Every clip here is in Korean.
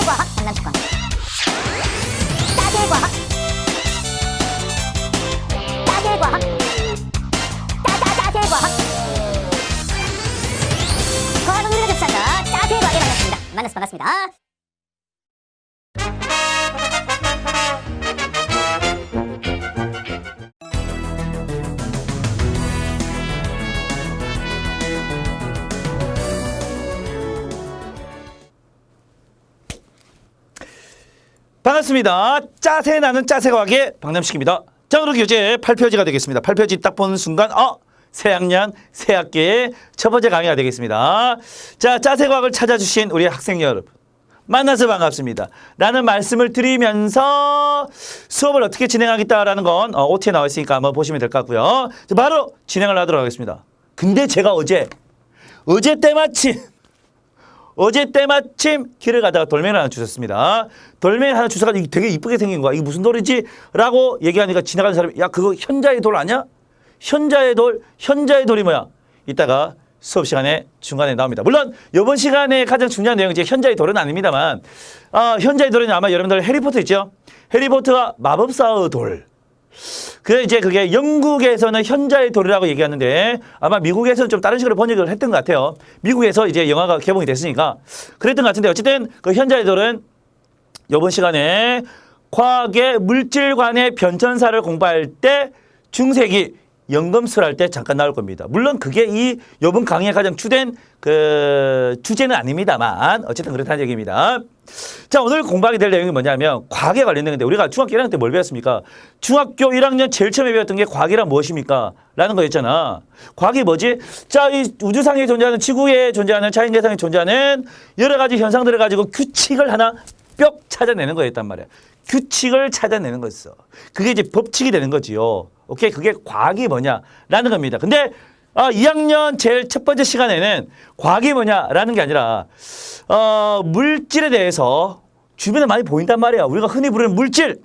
짜잘과학 강남특강 짜잘과학 짜잘과학 짜잘과학 과학은 우리가 접수한다. 짜잘과학에 반갑습니다. 반갑습니다. 짜세 나는 짜세과학의 박남식입니다. 자, 그럼 교재 8표지가 되겠습니다. 8표지 딱 보는 순간 새학년, 새학기의 첫 번째 강의가 되겠습니다. 자, 짜세과학을 찾아주신 우리 학생 여러분 만나서 반갑습니다. 라는 말씀을 드리면서 수업을 어떻게 진행하겠다라는 건 OT에 나와 있으니까 한번 보시면 될 것 같고요. 바로 진행을 하도록 하겠습니다. 근데 제가 어제 때마침 길을 가다가 돌멩이를 하나 주셨습니다. 돌멩이 하나 주셔서 되게 이쁘게 생긴 거야. 이게 무슨 돌이지? 라고 얘기하니까 지나가는 사람이 야 그거 현자의 돌 아니야? 현자의 돌이 뭐야? 이따가 수업 시간에 중간에 나옵니다. 물론 이번 시간에 가장 중요한 내용은 이제 현자의 돌은 아닙니다만 현자의 돌은 아마 여러분들 해리포터 있죠? 해리포터가 마법사의 돌. 그래 이제 그게 영국에서는 현자의 돌이라고 얘기하는데 아마 미국에서는 좀 다른 식으로 번역을 했던 것 같아요. 미국에서 이제 영화가 개봉이 됐으니까 그랬던 것 같은데 어쨌든 그 현자의 돌은 이번 시간에 과학의 물질관의 변천사를 공부할 때 중세기 연금술 할 때 잠깐 나올 겁니다. 물론 그게 이번 강의의 가장 주된 그 주제는 아닙니다만 어쨌든 그렇다는 얘기입니다. 자, 오늘 공부하게 될 내용이 뭐냐면 과학에 관련된 건데 우리가 중학교 1학년 때 뭘 배웠습니까? 중학교 1학년 제일 처음에 배웠던 게 과학이란 무엇입니까? 라는 거였잖아. 과학이 뭐지? 자, 이 우주상에 존재하는 지구에 존재하는 자연계상에 존재하는 여러 가지 현상들을 가지고 규칙을 하나 뿅 찾아내는 거였단 말이야. 규칙을 찾아내는 거였어. 그게 이제 법칙이 되는 거지요. 오케이? 그게 과학이 뭐냐라는 겁니다. 근데 2학년 제일 첫 번째 시간에는 과학이 뭐냐라는 게 아니라 물질에 대해서 주변에 많이 보인단 말이야. 우리가 흔히 부르는 물질.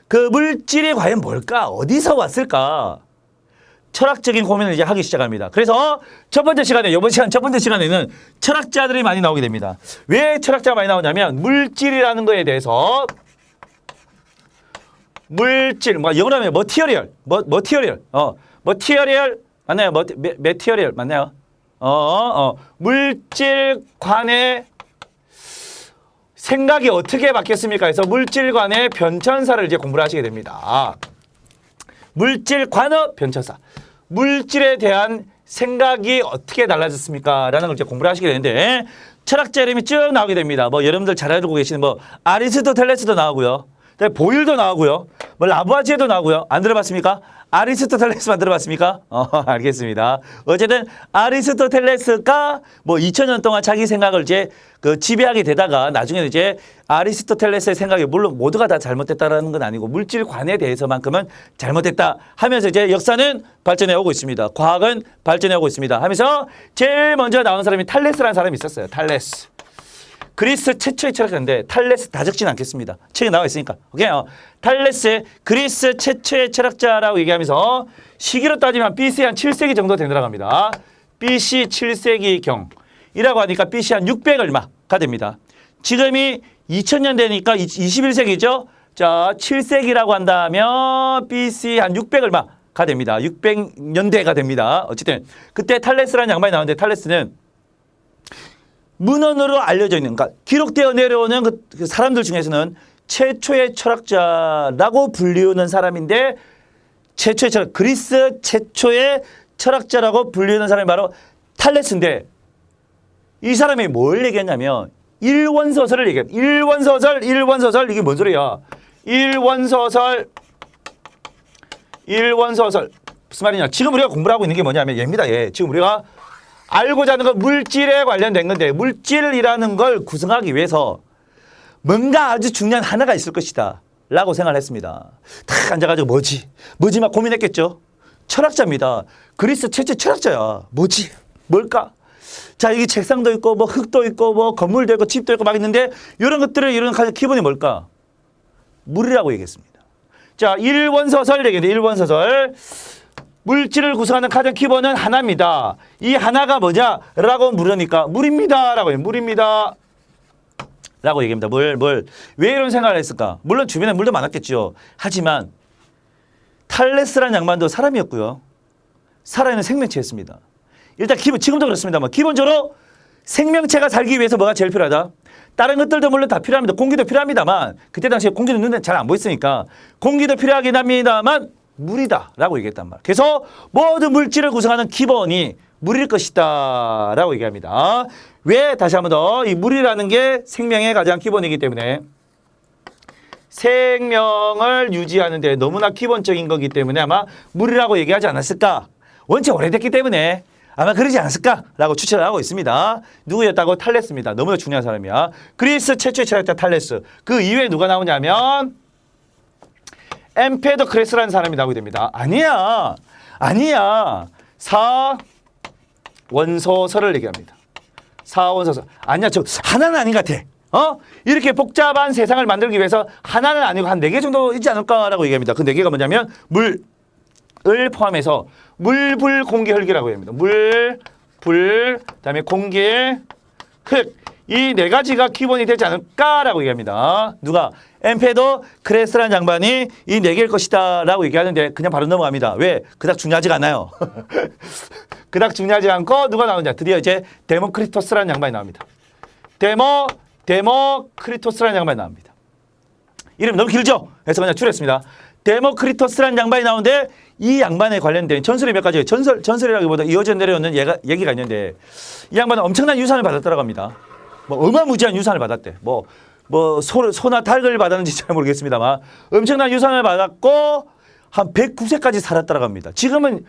그 물질이 과연 뭘까? 어디서 왔을까? 철학적인 고민을 이제 하기 시작합니다. 그래서 이번 시간 첫 번째 시간에는 철학자들이 많이 나오게 됩니다. 왜 철학자가 많이 나오냐면 물질이라는 거에 대해서 물질, 영어로 하면 머티리얼 맞나요? 매티리얼 맞나요? 물질관의 생각이 어떻게 바뀌었습니까? 해서 물질관의 변천사를 이제 공부를 하시게 됩니다. 물질관의 변천사. 물질에 대한 생각이 어떻게 달라졌습니까? 라는 걸 이제 공부를 하시게 되는데 철학자 이름이 쭉 나오게 됩니다. 여러분들 잘 알고 계시는 아리스토텔레스도 나오고요. 보일도 나오고요. 라부아지에도 나오고요. 안 들어봤습니까? 아리스토텔레스만 들어봤습니까? 알겠습니다. 어쨌든 아리스토텔레스가 2000년 동안 자기 생각을 이제 지배하게 되다가 나중에는 이제 아리스토텔레스의 생각이 물론 모두가 다 잘못됐다라는 건 아니고 물질관에 대해서만큼은 잘못됐다 하면서 이제 역사는 발전해 오고 있습니다. 과학은 발전해 오고 있습니다. 하면서 제일 먼저 나온 사람이 탈레스라는 사람이 있었어요. 탈레스. 그리스 최초의 철학자인데 탈레스 다 적진 않겠습니다. 책에 나와 있으니까. 오케이. 탈레스 그리스 최초의 철학자라고 얘기하면서 시기로 따지면 BC 한 7세기 정도 된다고 합니다. BC 7세기경이라고 하니까 BC 한 600 얼마가 됩니다. 지금이 2000년대니까 21세기죠. 자, 7세기라고 한다면 BC 한 600 얼마가 됩니다. 600년대가 됩니다. 어쨌든 그때 탈레스라는 양반이 나오는데 탈레스는 문헌으로 알려져 있는, 그러니까 기록되어 내려오는 그 사람들 중에서는 최초의 철학자라고 불리우는 사람인데 그리스 최초의 철학자라고 불리우는 사람이 바로 탈레스인데 이 사람이 뭘 얘기했냐면 일원서설을 얘기해요. 일원서설 이게 뭔 소리야? 일원서설 무슨 말이냐? 지금 우리가 공부를 하고 있는 게 뭐냐면 얘입니다. 지금 우리가 알고자 하는 건 물질에 관련된 건데 물질이라는 걸 구성하기 위해서 뭔가 아주 중요한 하나가 있을 것이다 라고 생각을 했습니다. 탁 앉아가지고 뭐지 막 고민했겠죠. 철학자입니다. 그리스 최초 철학자야. 뭘까? 자, 여기 책상도 있고 흙도 있고 건물도 있고 집도 있고 막 있는데 이런 것들을 이루는 가장 기본이 뭘까? 물이라고 얘기했습니다. 자, 일원서설 얘기인데 일원서설 물질을 구성하는 가장 기본은 하나입니다. 이 하나가 뭐냐라고 물으니까 물입니다 라고 해요. 물입니다. 라고 얘기합니다. 물. 왜 이런 생각을 했을까? 물론 주변에 물도 많았겠죠. 하지만 탈레스라는 양반도 사람이었고요. 살아있는 생명체였습니다. 일단 지금도 그렇습니다만 기본적으로 생명체가 살기 위해서 뭐가 제일 필요하다? 다른 것들도 물론 다 필요합니다. 공기도 필요합니다만 그때 당시에 공기는 눈에 잘 안 보였으니까 공기도 필요하긴 합니다만 물이다 라고 얘기했단 말이에요. 그래서 모든 물질을 구성하는 기본이 물일 것이다 라고 얘기합니다. 왜? 다시 한 번 더 이 물이라는 게 생명의 가장 기본이기 때문에 생명을 유지하는 데 너무나 기본적인 거기 때문에 아마 물이라고 얘기하지 않았을까? 원체 오래됐기 때문에 아마 그러지 않았을까라고 추측을 하고 있습니다. 누구였다고? 탈레스입니다. 너무나 중요한 사람이야. 그리스 최초의 철학자 탈레스. 그 이후에 누가 나오냐면 엠페도크레스라는 사람이 나오게 됩니다. 아니야. 사원소설을 얘기합니다. 사원소설. 아니야. 저 하나는 아닌 것 같아. 이렇게 복잡한 세상을 만들기 위해서 하나는 아니고 한 4개 정도 있지 않을까라고 얘기합니다. 그 4개가 뭐냐면 물을 포함해서 물, 불, 공기, 흙이라고 합니다. 물, 불, 그다음에 공기, 흙. 이 4가지가 기본이 되지 않을까라고 얘기합니다. 누가? 엠페도크레스라는 양반이 이 4개일 것이다 라고 얘기하는데 그냥 바로 넘어갑니다. 왜? 그닥 중요하지가 않아요. 그닥 중요하지 않고 누가 나오냐? 드디어 이제 데모크리토스라는 양반이 나옵니다. 데모크리토스라는 양반이 나옵니다. 이름 너무 길죠? 그래서 그냥 줄였습니다. 데모크리토스라는 양반이 나오는데 이 양반에 관련된 전설이 몇 가지, 전설이라기보다 이어져 내려오는 얘기가 있는데 이 양반은 엄청난 유산을 받았다고 합니다. 뭐 어마무지한 유산을 받았대. 뭐 소나 닭을 받았는지 잘 모르겠습니다만 엄청난 유산을 받았고 한 109세까지 살았다고 합니다. 지금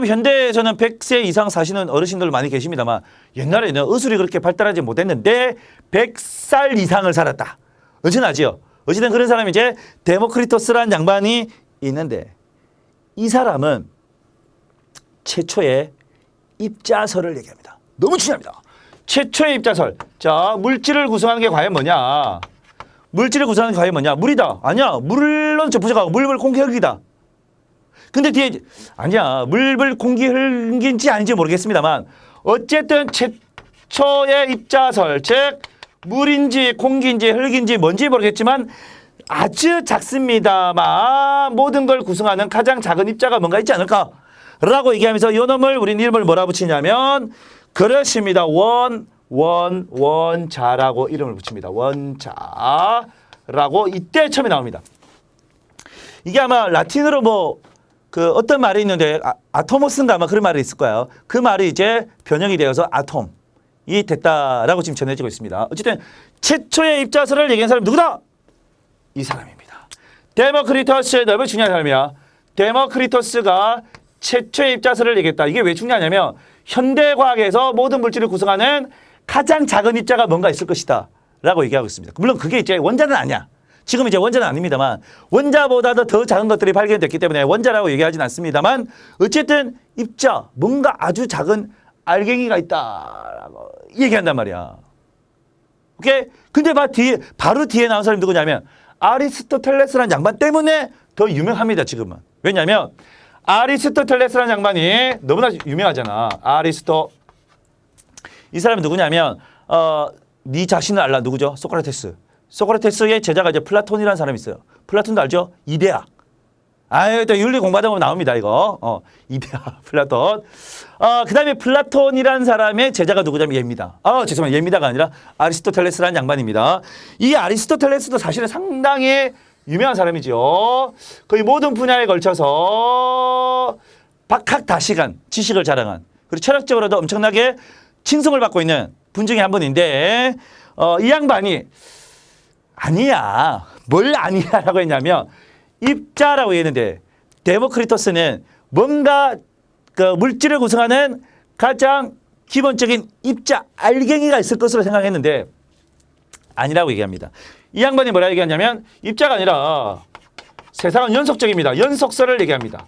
현대에서는 100세 이상 사시는 어르신들 많이 계십니다만 옛날에는 의술이 그렇게 발달하지 못했는데 100살 이상을 살았다. 엄청나지요? 어쨌든 그런 사람이 이제 데모크리토스라는 양반이 있는데 이 사람은 최초의 입자설을 얘기합니다. 너무 중요합니다. 최초의 입자설. 자, 물질을 구성하는 게 과연 뭐냐? 물이다. 아니야. 물론 저 부족하고 물, 공기, 흙이다. 근데 뒤에 아니야. 물, 공기, 흙인지 아닌지 모르겠습니다만 어쨌든 최초의 입자설, 즉 물인지 공기인지 흙인지 뭔지 모르겠지만 아주 작습니다만 모든 걸 구성하는 가장 작은 입자가 뭔가 있지 않을까라고 얘기하면서 이 놈을 우리 이름을 뭐라 붙이냐면 그렇습니다. 원자라고 이름을 붙입니다. 원자라고 이때 처음에 나옵니다. 이게 아마 라틴어로 어떤 말이 있는데 아토모스인가 아마 그런 말이 있을 거예요. 그 말이 이제 변형이 되어서 아톰이 됐다라고 지금 전해지고 있습니다. 어쨌든 최초의 입자설을 얘기한 사람이 누구다? 이 사람입니다. 데모크리토스. 너무 중요한 사람이야. 데모크리토스가 최초의 입자설을 얘기했다. 이게 왜 중요하냐면 현대과학에서 모든 물질을 구성하는 가장 작은 입자가 뭔가 있을 것이다 라고 얘기하고 있습니다. 물론 그게 이제 원자는 아니야. 지금 이제 원자는 아닙니다만 원자보다도 더 작은 것들이 발견됐기 때문에 원자라고 얘기하진 않습니다만 어쨌든 입자, 뭔가 아주 작은 알갱이가 있다라고 얘기한단 말이야. 오케이? 근데 바로 뒤에 나온 사람이 누구냐면 아리스토텔레스라는 양반 때문에 더 유명합니다. 지금은. 왜냐하면 아리스토텔레스라는 양반이 너무나 유명하잖아. 이 사람이 누구냐면 네 자신을 알라. 누구죠? 소크라테스. 소크라테스의 제자가 이제 플라톤이라는 사람이 있어요. 플라톤도 알죠? 이데아. 또 윤리 공부하다 보면 나옵니다. 이거. 이데아, 플라톤. 그 다음에 플라톤이라는 사람의 제자가 누구냐면 얘입니다. 죄송합니다. 얘입니다가 아니라 아리스토텔레스라는 양반입니다. 이 아리스토텔레스도 사실은 상당히 유명한 사람이죠. 거의 모든 분야에 걸쳐서 박학다식한 지식을 자랑한 그리고 철학적으로도 엄청나게 칭송을 받고 있는 분 중에 한 분인데 이 양반이 아니야. 뭘 아니야라고 했냐면 입자라고 했는데 데모크리토스는 뭔가 그 물질을 구성하는 가장 기본적인 입자 알갱이가 있을 것으로 생각했는데 아니라고 얘기합니다. 이 양반이 뭐라 얘기하냐면 입자가 아니라 세상은 연속적입니다. 연속설을 얘기합니다.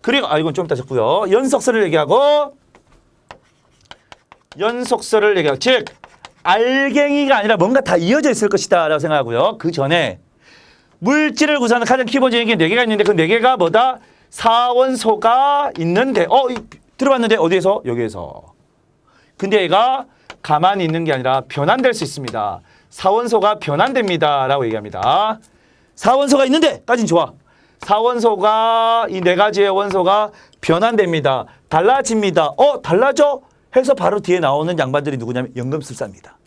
그리고 이건 좀 이따 적고요. 연속설을 얘기하고 즉 알갱이가 아니라 뭔가 다 이어져 있을 것이다 라고 생각하고요. 그 전에 물질을 구성하는 가장 기본적인 게 4개가 있는데 그 4개가 뭐다? 사원소가 있는데 들어봤는데 어디에서? 여기에서. 근데 얘가 가만히 있는 게 아니라 변환될 수 있습니다. 사원소가 변환됩니다. 라고 얘기합니다. 사원소가 있는데 까진 좋아. 사원소가 이 네 가지의 원소가 변환됩니다. 달라집니다. 달라져? 해서 바로 뒤에 나오는 양반들이 누구냐면 연금술사입니다.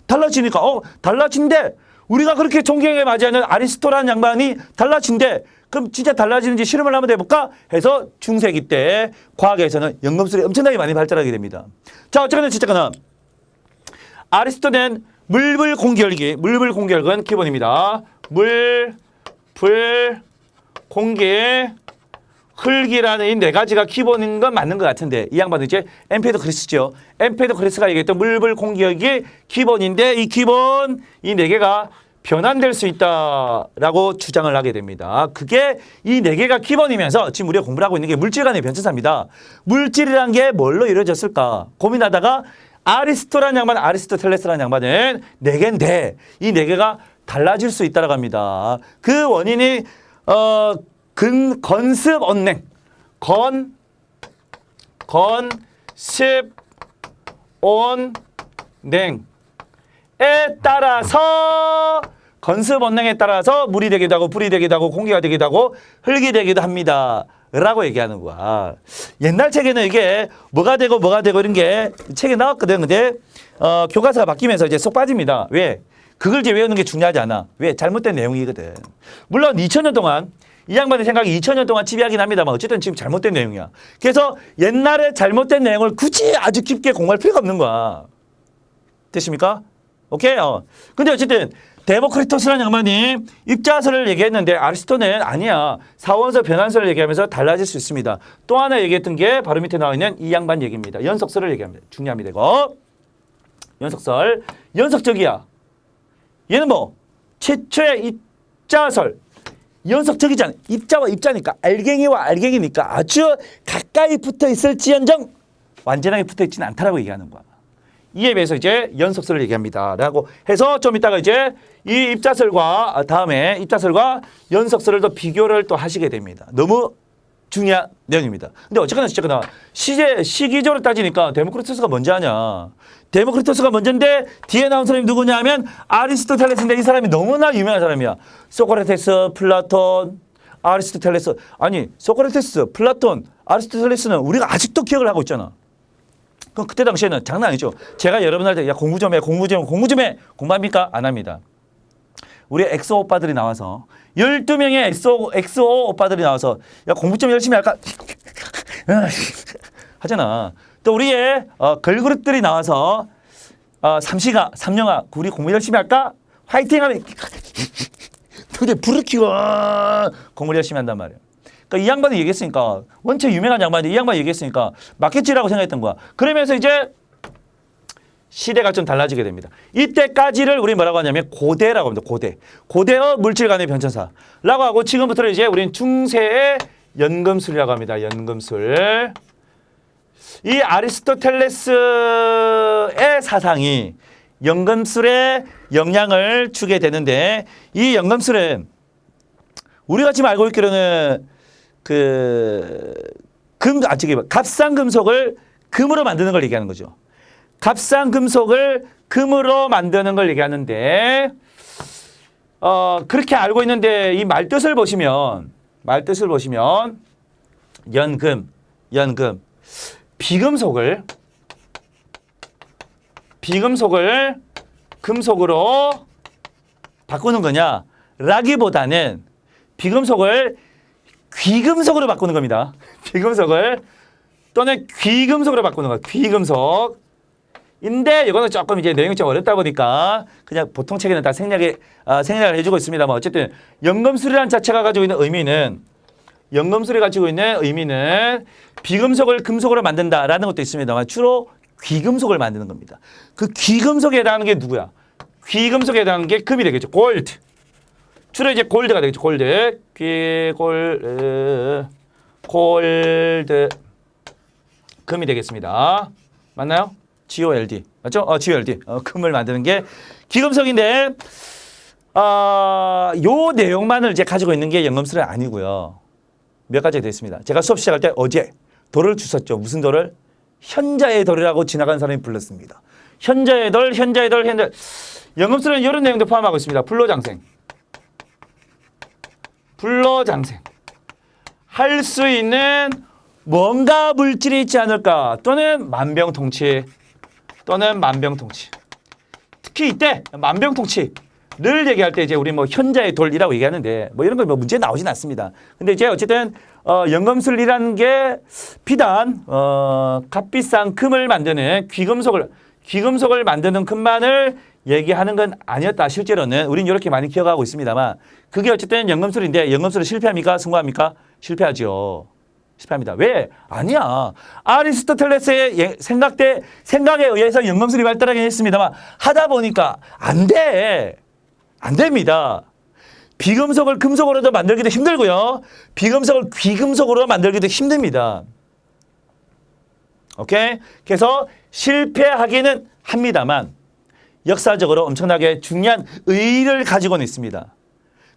달라지니까 달라진대. 우리가 그렇게 존경에 맞이하는 아리스토라는 양반이 달라진대. 그럼 진짜 달라지는지 실험을 한번 해볼까? 해서 중세기 때 과학에서는 연금술이 엄청나게 많이 발달하게 됩니다. 자, 어쨌거나 아리스토는 물불 공기혈은 기본입니다. 물, 불, 공기, 흙이라는 이 네 가지가 기본인 건 맞는 것 같은데 이 양반은 이제 엠페도크리스죠. 엠페도크리스가 얘기했던 물불 공기혈이 기본인데 이 기본 이 네 개가 변환될 수 있다라고 주장을 하게 됩니다. 그게 이 네 개가 기본이면서 지금 우리가 공부를 하고 있는 게 물질 간의 변천사입니다. 물질이란 게 뭘로 이루어졌을까 고민하다가 아리스토텔레스라는 양반은 네 개인데 이 네 개가 달라질 수 있다라고 합니다. 그 원인이 건습 언냉, 건습 온냉에 따라서 건습 언냉에 따라서 물이 되기도 하고 불이 되기도 하고 공기가 되기도 하고 흙이 되기도 합니다. 라고 얘기하는 거야. 옛날 책에는 이게 뭐가 되고 이런 게 책에 나왔거든. 근데 교과서가 바뀌면서 이제 쏙 빠집니다. 왜? 그걸 이제 외우는 게 중요하지 않아. 왜? 잘못된 내용이거든. 물론 2000년 동안 이 양반의 생각이 2000년 동안 지배하긴 합니다만 어쨌든 지금 잘못된 내용이야. 그래서 옛날에 잘못된 내용을 굳이 아주 깊게 공부할 필요가 없는 거야. 됐습니까? 오케이? 근데 어쨌든 데모크리토스라는 양반이 입자설을 얘기했는데 아리스토는 아니야. 사원소 변환설을 얘기하면서 달라질 수 있습니다. 또 하나 얘기했던 게 바로 밑에 나와 있는 이 양반 얘기입니다. 연석설을 얘기합니다. 중요합니다. 이거. 연석설. 연석적이야. 얘는 뭐 최초의 입자설. 연석적이잖아. 입자와 입자니까 알갱이와 알갱이니까 아주 가까이 붙어 있을지언정 완전하게 붙어 있지는 않다라고 얘기하는 거야. 이에 비해서 이제 연석설을 얘기합니다. 라고 해서 좀 이따가 이제 이 입자설과 다음에 입자설과 연석설을 또 비교를 또 하시게 됩니다. 너무 중요한 내용입니다. 근데 어쨌거나 시기적으로 따지니까 데모크리토스가 먼저 하냐. 데모크리토스가 먼저인데 뒤에 나온 사람이 누구냐 하면 아리스토텔레스인데 이 사람이 너무나 유명한 사람이야. 소크라테스, 플라톤, 아리스토텔레스. 아니 소크라테스, 플라톤, 아리스토텔레스는 우리가 아직도 기억을 하고 있잖아. 그럼 그때 당시에는 장난 아니죠. 제가 여러분한테 야 공부 좀 해. 공부합니까? 안 합니다. 우리 엑소 오빠들이 나와서 12명의 엑소 오빠들이 나와서 야 공부 좀 열심히 할까? 하잖아. 또 우리의 걸그룹들이 나와서 삼영아 우리 공부 열심히 할까? 화이팅 하면 근데 불을 켜고 공부 열심히 한단 말이야. 그러니까 이 양반이 얘기했으니까 원체 유명한 양반인데 이 양반이 얘기했으니까 맞겠지라고 생각했던 거야. 그러면서 이제 시대가 좀 달라지게 됩니다. 이때까지를 우리 뭐라고 하냐면 고대라고 합니다. 고대의 물질 간의 변천사라고 하고 지금부터는 이제 우리는 중세의 연금술이라고 합니다. 연금술. 이 아리스토텔레스의 사상이 연금술에 영향을 주게 되는데 이 연금술은 우리가 지금 알고 있기로는 값싼 금속을 금으로 만드는 걸 얘기하는 거죠. 값싼 금속을 금으로 만드는 걸 얘기하는데 그렇게 알고 있는데 이 말뜻을 보시면 연금 비금속을 금속으로 바꾸는 거냐 라기보다는 비금속을 귀금속으로 바꾸는 겁니다. 비금속을 또는 귀금속으로 바꾸는 거야. 귀금속. 인데 이거는 조금 이제 내용이 좀 어렵다 보니까 그냥 보통 책에는 다 생략을 해주고 있습니다만 어쨌든 연금술이라는 자체가 가지고 있는 연금술이 가지고 있는 의미는 비금속을 금속으로 만든다라는 것도 있습니다만 주로 귀금속을 만드는 겁니다. 그 귀금속에 해당하는 게 누구야? 귀금속에 해당하는 게 금이 되겠죠. 골드. 주로 이제 골드가 되겠죠. 골드. 골드. 금이 되겠습니다. 맞나요? GOLD. 맞죠? GOLD. 금을 만드는 게 귀금속인데, 요 내용만을 이제 가지고 있는 게 연금술은 아니고요. 몇 가지가 되어 있습니다. 제가 수업 시작할 때 어제 돌을 주셨죠. 무슨 돌을? 현자의 돌이라고 지나간 사람이 불렀습니다. 현자의 돌, 현자의 돌, 현자. 연금술은 이런 내용도 포함하고 있습니다. 불로장생. 불로장생. 할 수 있는 뭔가 물질이 있지 않을까? 또는 만병통치. 또는 만병통치. 특히 이때 만병통치를 얘기할 때 이제 우리 뭐 현자의 돌이라고 얘기하는데 뭐 이런 거 뭐 문제 나오진 않습니다. 근데 이제 어쨌든 연금술이라는 게 비단 값비싼 금을 만드는 귀금속을 만드는 금만을 얘기하는 건 아니었다. 실제로는 우린 이렇게 많이 기억하고 있습니다만 그게 어쨌든 연금술인데 연금술은 실패합니까? 성공합니까? 실패하죠. 실패합니다. 왜? 아니야. 아리스토텔레스의 생각에 의해서 연금술이 발달하긴 했습니다만 하다 보니까 안 돼. 안 됩니다. 비금속을 금속으로도 만들기도 힘들고요. 비금속을 귀금속으로 만들기도 힘듭니다. 오케이? 그래서 실패하기는 합니다만 역사적으로 엄청나게 중요한 의의를 가지고는 있습니다.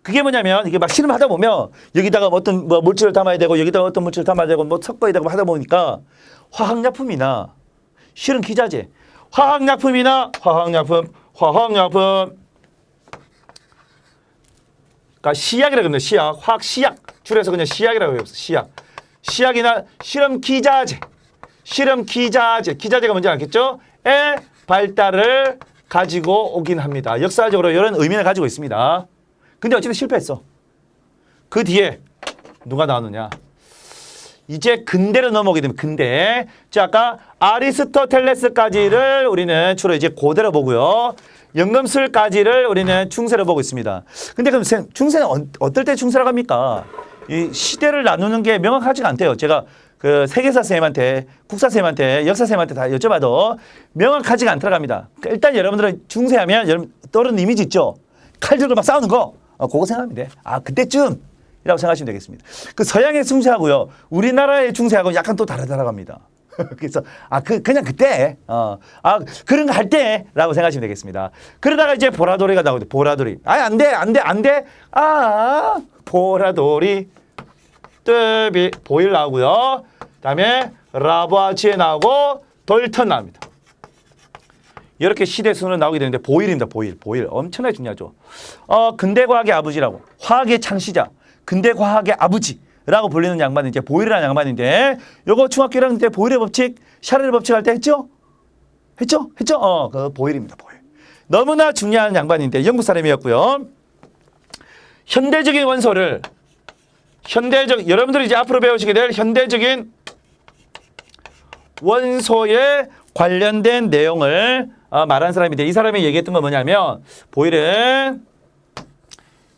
그게 뭐냐면 이게 막 실험하다 보면 여기다가 어떤 뭐 물질을 담아야 되고 여기다가 어떤 물질을 담아야 되고 뭐 섞어야 되고 하다 보니까 화학약품이나 실은 기자재, 화학약품, 그러니까 시약이라고 합니다. 시약, 화학 시약 줄여서 그냥 시약이라고 해요. 시약이나 실험 기자재, 기자재가 뭔지 알겠죠? 의 발달을 가지고 오긴 합니다. 역사적으로 이런 의미를 가지고 있습니다. 근데 어쨌든 실패했어. 그 뒤에 누가 나오느냐? 이제 근대로 넘어오게 되면 근대. 자, 아까 아리스토텔레스까지를 우리는 주로 이제 고대로 보고요. 연금술까지를 우리는 중세로 보고 있습니다. 근데 그럼 중세는 어떨 때 중세라고 합니까? 이 시대를 나누는 게 명확하지가 않대요. 제가 그 세계사 선생님한테, 국사 선생님한테, 역사 선생님한테 다 여쭤봐도 명확하지가 않더라고 합니다. 그러니까 일단 여러분들은 중세하면 여러분 떠오르는 이미지 있죠? 칼 들고 막 싸우는 거. 그거 생각하면 돼. 아, 그때쯤이라고 생각하시면 되겠습니다. 그 서양의 중세하고요, 우리나라의 중세하고 약간 또 다르다고 합니다. 그래서 그냥 그때 그런 거 할 때라고 생각하시면 되겠습니다. 그러다가 이제 보라돌이가 나오죠. 보라돌이. 안돼. 보라돌이 뜨비 보일 나오고요. 그다음에 라부아치에 나오고 돌턴 나옵니다. 이렇게 시대 순으로 나오게 되는데 보일입니다. 보일 엄청나게 중요하죠. 근대과학의 아버지라고, 화학의 창시자, 근대과학의 아버지라고 불리는 양반이 이제 보일이라는 양반인데, 요거 중학교 1학년 때 보일의 법칙, 샤를의 법칙 할 때 했죠? 그 보일입니다. 보일. 너무나 중요한 양반인데 영국 사람이었고요. 현대적인 원소를 여러분들이 이제 앞으로 배우시게 될 현대적인 원소에 관련된 내용을 말한 사람인데, 이 사람이 얘기했던 건 뭐냐면, 보일은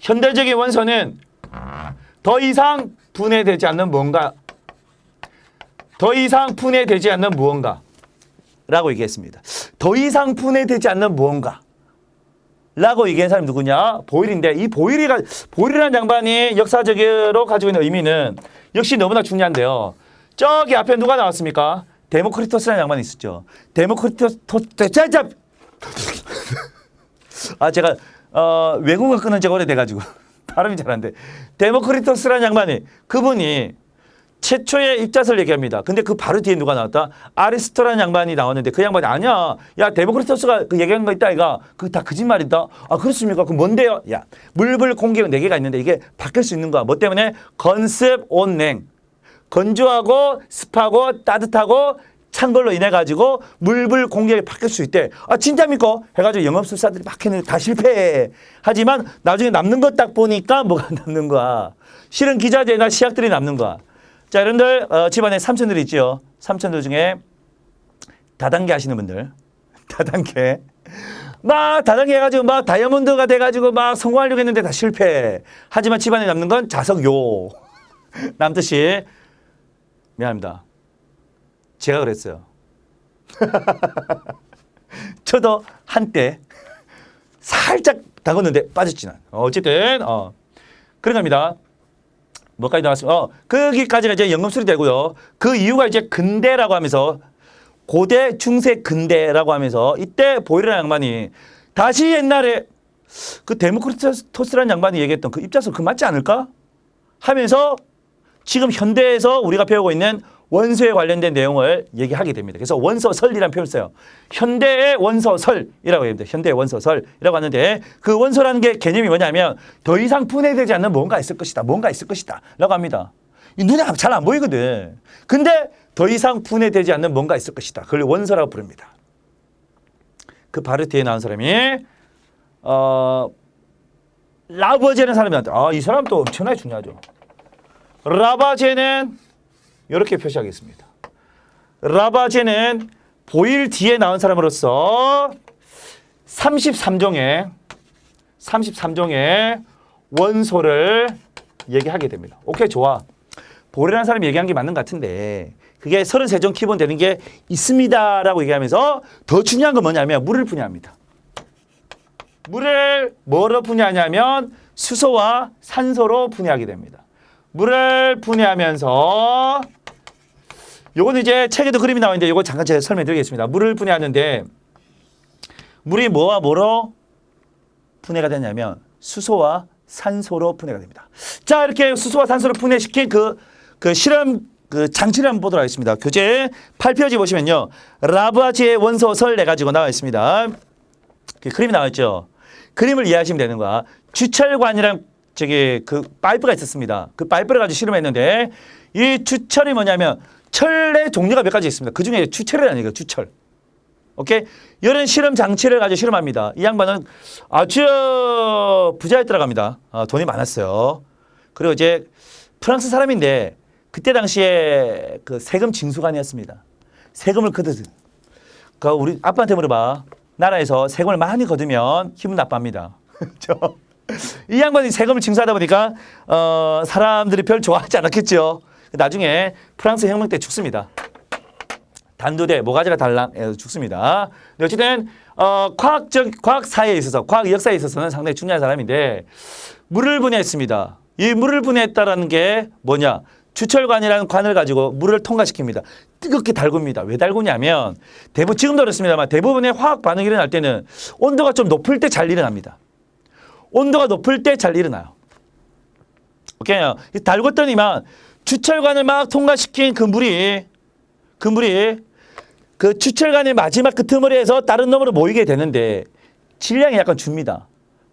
현대적인 원소는 더 이상 분해되지 않는 무언가라고 얘기했습니다. 더 이상 분해되지 않는 무언가라고 얘기한 사람이 누구냐? 보일인데, 이 보일이라는 양반이 역사적으로 가지고 있는 의미는 역시 너무나 중요한데요. 저기 앞에 누가 나왔습니까? 데모크리토스라는 양반이 있었죠. 제가 외국어 끊은 지가 오래돼가지고 발음이 잘 안 돼. 데모크리토스라는 양반이, 그분이 최초의 입자설 얘기합니다. 근데 그 바로 뒤에 누가 나왔다? 아리스토라는 양반이 나왔는데, 그 양반이 아니야. 야, 데모크리토스가 그 얘기한 거 있다, 아이가. 그거 다 거짓말이다. 그렇습니까? 그럼 뭔데요? 야, 물불 공기가 4개가 있는데 이게 바뀔 수 있는 거야. 뭐 때문에? 건습, 온냉. 건조하고 습하고 따뜻하고 찬 걸로 인해 가지고 물불 공기가 바뀔 수 있대. 진짜입니까? 해가지고 영업술사들이 막 했는데 다 실패해. 하지만 나중에 남는 거 딱 보니까 뭐가 남는 거야? 실은 기자재나 시약들이 남는 거야. 자, 여러분들 집안에 삼촌들이 있죠. 삼촌들 중에 다단계 하시는 분들, 다단계 해가지고 막 다이아몬드가 돼가지고 막 성공하려고 했는데 다 실패. 하지만 집안에 남는 건 자석요. 남듯이. 미안합니다. 제가 그랬어요. 저도 한때 살짝 담궜는데 빠졌지는. 어쨌든 그런 겁니다. 뭐까지 나왔습니다. 거기까지가 이제 연금술이 되고요. 그 이유가 이제 근대라고 하면서, 고대, 중세, 근대라고 하면서, 이때 보일이라는 양반이 다시 옛날에 그 데모크리토스라는 양반이 얘기했던 그 입자설 그 맞지 않을까? 하면서 지금 현대에서 우리가 배우고 있는 원소에 관련된 내용을 얘기하게 됩니다. 그래서 원소설이라는 표현을 써요. 현대의 원소설이라고 합니다. 현대의 원소설이라고 하는데 그 원소라는 게 개념이 뭐냐면 더 이상 분해되지 않는 뭔가 있을 것이다. 뭔가 있을 것이다. 라고 합니다. 눈에 잘 안 보이거든. 근데 더 이상 분해되지 않는 뭔가 있을 것이다. 그걸 원소라고 부릅니다. 그 바로 뒤에 나온 사람이 라부아제라는 사람이한테 이 사람 또 엄청나게 중요하죠. 라부아제는 이렇게 표시하겠습니다. 라부아제는 보일 뒤에 나온 사람으로서 33종의 원소를 얘기하게 됩니다. 오케이, 좋아. 보일이라는 사람이 얘기한 게 맞는 것 같은데 그게 33종 기본 되는 게 있습니다라고 얘기하면서 더 중요한 건 뭐냐면 물을 분해합니다. 물을 뭐로 분해하냐면 수소와 산소로 분해하게 됩니다. 물을 분해하면서 요거는 이제 책에도 그림이 나와 있는데 요거 잠깐 제가 설명드리겠습니다. 물을 분해하는데 물이 뭐와 뭐로 분해가 되냐면 수소와 산소로 분해가 됩니다. 자, 이렇게 수소와 산소로 분해시킨 그 실험 장치를 한번 보도록 하겠습니다. 교재 8페이지 보시면요. 라부아제의 원소설 내가지고 나와 있습니다. 그림이 나와 있죠. 그림을 이해하시면 되는 거야. 주철관이랑 그 파이프가 있었습니다. 그 파이프를 가지고 실험했는데 이 주철이 뭐냐면 철의 종류가 몇 가지 있습니다. 그 중에 주철이라는 얘기예요. 주철. 오케이? 이런 실험 장치를 가지고 실험합니다. 이 양반은 아주 부자였더라고 합니다. 돈이 많았어요. 그리고 이제 프랑스 사람인데 그때 당시에 그 세금 징수관이었습니다. 세금을 거두든. 우리 아빠한테 물어봐. 나라에서 세금을 많이 거두면 기분 나빠합니다. 이 양반이 세금을 징수하다 보니까 사람들이 별 좋아하지 않았겠죠. 나중에 프랑스 혁명 때 죽습니다. 단두대 모가지가 달랑해서 죽습니다. 어쨌든 과학 사회에 있어서 과학 역사에 있어서는 상당히 중요한 사람인데 물을 분해했습니다. 이 물을 분해했다라는 게 뭐냐? 주철관이라는 관을 가지고 물을 통과시킵니다. 뜨겁게 달굽니다. 왜 달구냐면 지금도 그렇습니다만 대부분의 화학 반응이 일어날 때는 온도가 좀 높을 때 잘 일어납니다. 온도가 높을 때 잘 일어나요. 오케이. 달궜더니만 주철관을 막 통과시킨 그 물이 그 주철관의 마지막 그 틈으로해서 다른 놈으로 모이게 되는데 질량이 약간 줍니다.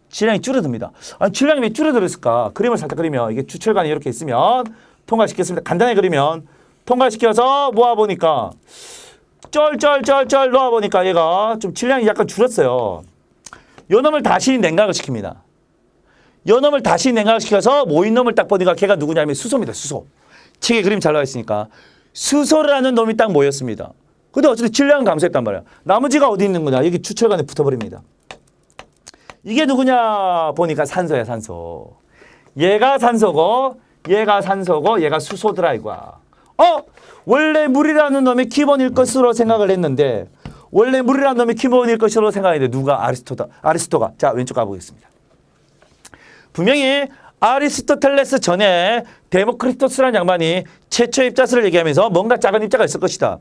질량이 줄어듭니다. 질량이 왜 줄어들었을까? 그림을 살짝 그리면 이게 주철관이 이렇게 있으면 통과시켰습니다. 간단하게 그리면 통과시켜서 모아보니까 쩔 놓아보니까 얘가 좀 질량이 약간 줄었어요. 요 놈을 다시 냉각을 시킵니다. 요 놈을 다시 냉각을 시켜서 모인 놈을 딱 보니까 걔가 누구냐면 수소입니다. 수소. 책에 그림 잘 나와 있으니까. 수소라는 놈이 딱 모였습니다. 근데 어쨌든 질량은 감소했단 말이야. 나머지가 어디 있는 거냐? 여기 주철관에 붙어버립니다. 이게 누구냐 보니까 산소야, 산소. 얘가 산소고 얘가 수소더라 이거야. 원래 물이라는 놈이 기본일 것으로 생각을 했는데 원래 물이라는 놈이 기본일 것으로 생각했는데 누가? 아리스토가. 자, 왼쪽 가보겠습니다. 분명히 아리스토텔레스 전에 데모크리토스라는 양반이 최초 입자설을 얘기하면서 뭔가 작은 입자가 있을 것이다.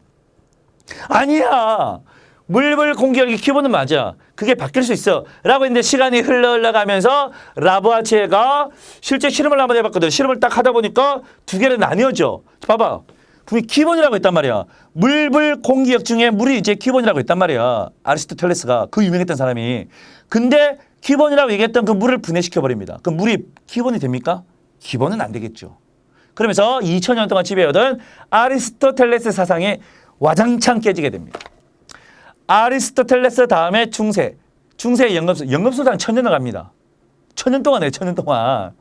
아니야. 물불 공기열기 기본은 맞아. 그게 바뀔 수 있어. 라고 했는데 시간이 흘러가면서 라부아제가 실제 실험을 한번 해봤거든. 실험을 딱 하다 보니까 두 개로 나뉘어져. 봐봐. 분명히 기본이라고 했단 말이야. 물불 공기역 중에 물이 이제 기본이라고 했단 말이야. 아리스토텔레스가 그 유명했던 사람이. 근데 기본이라고 얘기했던 그 물을 분해시켜버립니다. 그 물이 기본이 됩니까? 기본은 안 되겠죠. 그러면서 2000년 동안 지배하던 아리스토텔레스 사상이 와장창 깨지게 됩니다. 아리스토텔레스 다음에 중세 연금술상 1000년을 갑니다. 1000년 동안 해요. 1000년 동안.